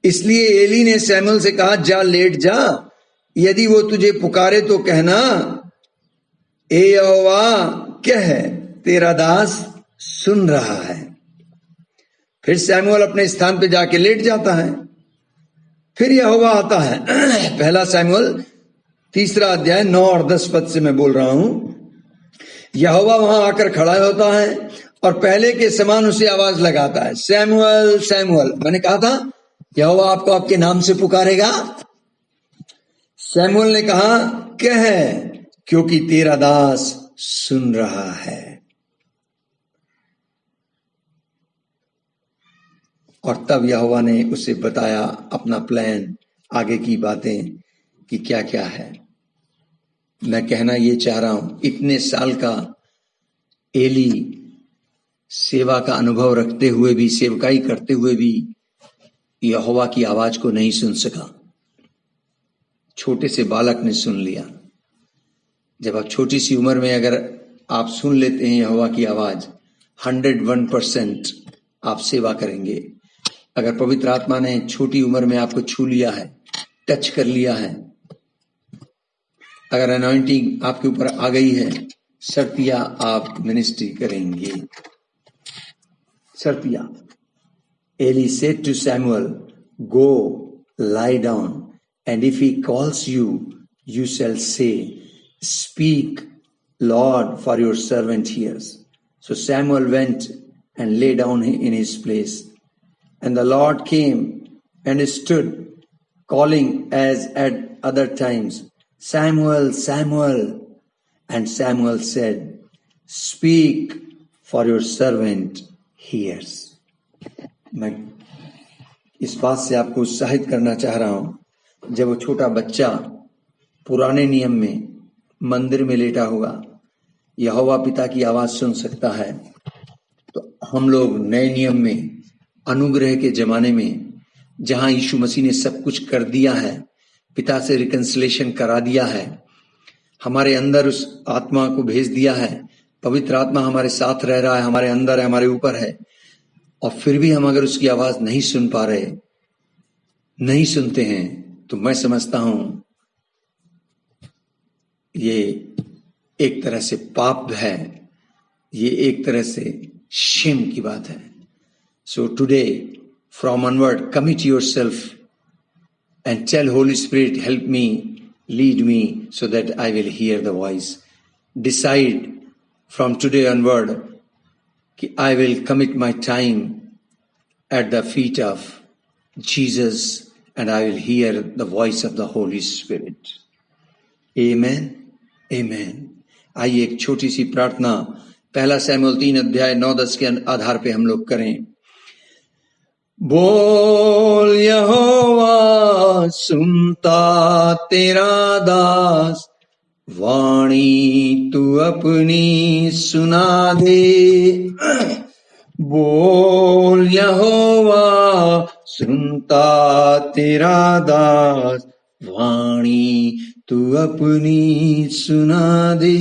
A: इसलिए एली ने सैमुअल से कहा, जा लेट जा, यदि वो तुझे पुकारे तो कहना, ए यहोवा कह, तेरा दास सुन रहा है। फिर सैमुअल अपने स्थान पे जाके लेट जाता है। फिर यहोवा आता है। पहला सैमुअल 3 अध्याय 9 और 10 पद से मैं बोल रहा हूं। यहोवा वहां आकर खड़ा होता है और पहले के समान उसे आवाज लगाता है, सैमुअल सैमुअल। मैंने कहा था यहोवा आपको आपके नाम से पुकारेगा। सैमुअल ने कहा, कह, क्योंकि तेरा दास सुन रहा है। और तब यहोवा ने उसे बताया अपना प्लान, आगे की बातें कि क्या क्या है। मैं कहना ये चाह रहा हूं, इतने साल का एली सेवा का अनुभव रखते हुए भी, सेवकाई करते हुए भी यहोवा की आवाज को नहीं सुन सका। छोटे से बालक ने सुन लिया। जब आप छोटी सी उम्र में अगर आप सुन लेते हैं यहोवा की आवाज, 101% आप सेवा करेंगे। अगर पवित्र आत्मा ने छोटी उम्र में आपको छू लिया है, टच कर लिया है, अगर अनॉइंटिंग आपके ऊपर आ गई है, सर्तिया आप मिनिस्ट्री करेंगे। सर्तिया। Eli said to Samuel, go, lie down, and if he calls you, you shall say, speak, Lord, for your servant hears. So Samuel went and lay down in his place. And the Lord came and stood, calling as at other times, Samuel, Samuel. And Samuel said, speak, for your servant hears. मैं इस बात से आपको उत्साहित करना चाह रहा हूं, जब वो छोटा बच्चा पुराने नियम में मंदिर में लेटा हुआ यहोवा पिता की आवाज सुन सकता है, तो हम लोग नए नियम में, अनुग्रह के जमाने में, जहां यीशु मसीह ने सब कुछ कर दिया है, पिता से रिकंसिलेशन करा दिया है, हमारे अंदर उस आत्मा को भेज दिया है, पवित्र आत्मा हमारे साथ रह रहा है, हमारे अंदर है, हमारे ऊपर है, और फिर भी हम अगर उसकी आवाज नहीं सुन पा रहे, नहीं सुनते हैं, तो मैं समझता हूं ये एक तरह से पाप है, ये एक तरह से शेम की बात है। So today from onward commit yourself and tell Holy Spirit help me, lead me, so that I will hear the voice. Decide from today onward
B: कि I will commit my time at the feet of Jesus and I will hear the voice of the Holy Spirit. Amen. Amen. आइए एक छोटी सी प्रार्थना पहला शमूएल 3:9-10 के आधार पे हम लोग करें। बोल यहोवा सुनता तेरा दास, वाणी तू अपनी सुना दे। बोल यहोवा सुनता तेरा दास, वाणी तू अपनी सुना दे।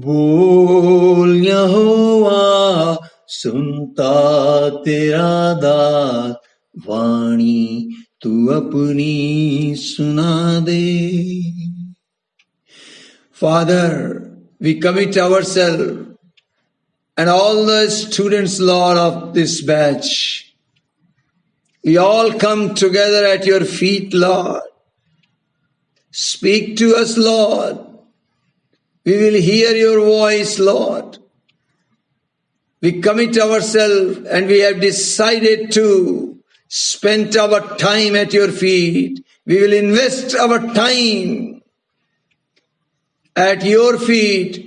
B: बोल यहोवा सुनता तेरा दास, वाणी तू अपनी सुना दे। Father, we commit ourselves and all the students, Lord, of this batch. We all come together at your feet, Lord. Speak to us, Lord. We will hear your voice, Lord. We commit ourselves and we have decided to spend our time at your feet. We will invest our time at your feet,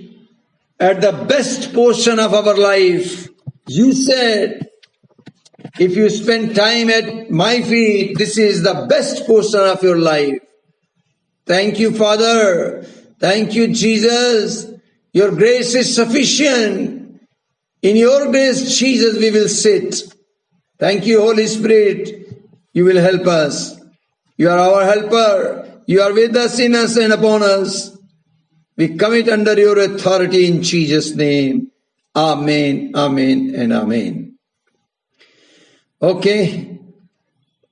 B: at the best portion of our life. You said, if you spend time at my feet, this is the best portion of your life. Thank you, Father. Thank you, Jesus. Your grace is sufficient. In your grace, Jesus, we will sit. Thank you, Holy Spirit. You will help us. You are our helper. You are with us, in us, and upon us. We commit under your authority in Jesus' name. Amen, amen, and amen. Okay,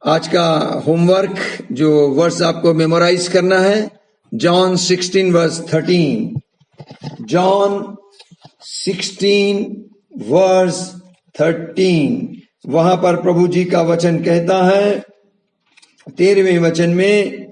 B: आज का homework जो verse आपको memorise करना है, John 16:13। John 16:13, वहां पर प्रभु जी का वचन कहता है 13वें वचन में,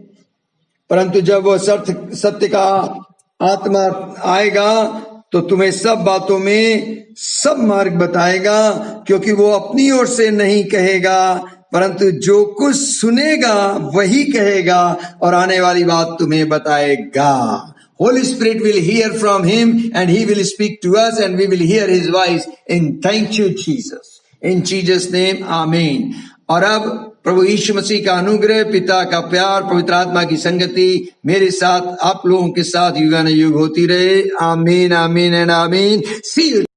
B: परंतु जब वह सत्य का आत्मा आएगा तो तुम्हें सब बातों में सब मार्ग बताएगा, क्योंकि वो अपनी ओर से नहीं कहेगा, परंतु जो कुछ सुनेगा वही कहेगा और आने वाली बात तुम्हें बताएगा। Holy Spirit will hear from him and he will speak to us and we will hear his voice. And thank you, Jesus. In Jesus' name, Amen. और अब प्रभु यीशु मसीह का अनुग्रह, पिता का प्यार, पवित्र आत्मा की संगति मेरे साथ, आप लोगों के साथ युगानुयुग होती रहे। आमीन, आमीन एंड आमीन। See you.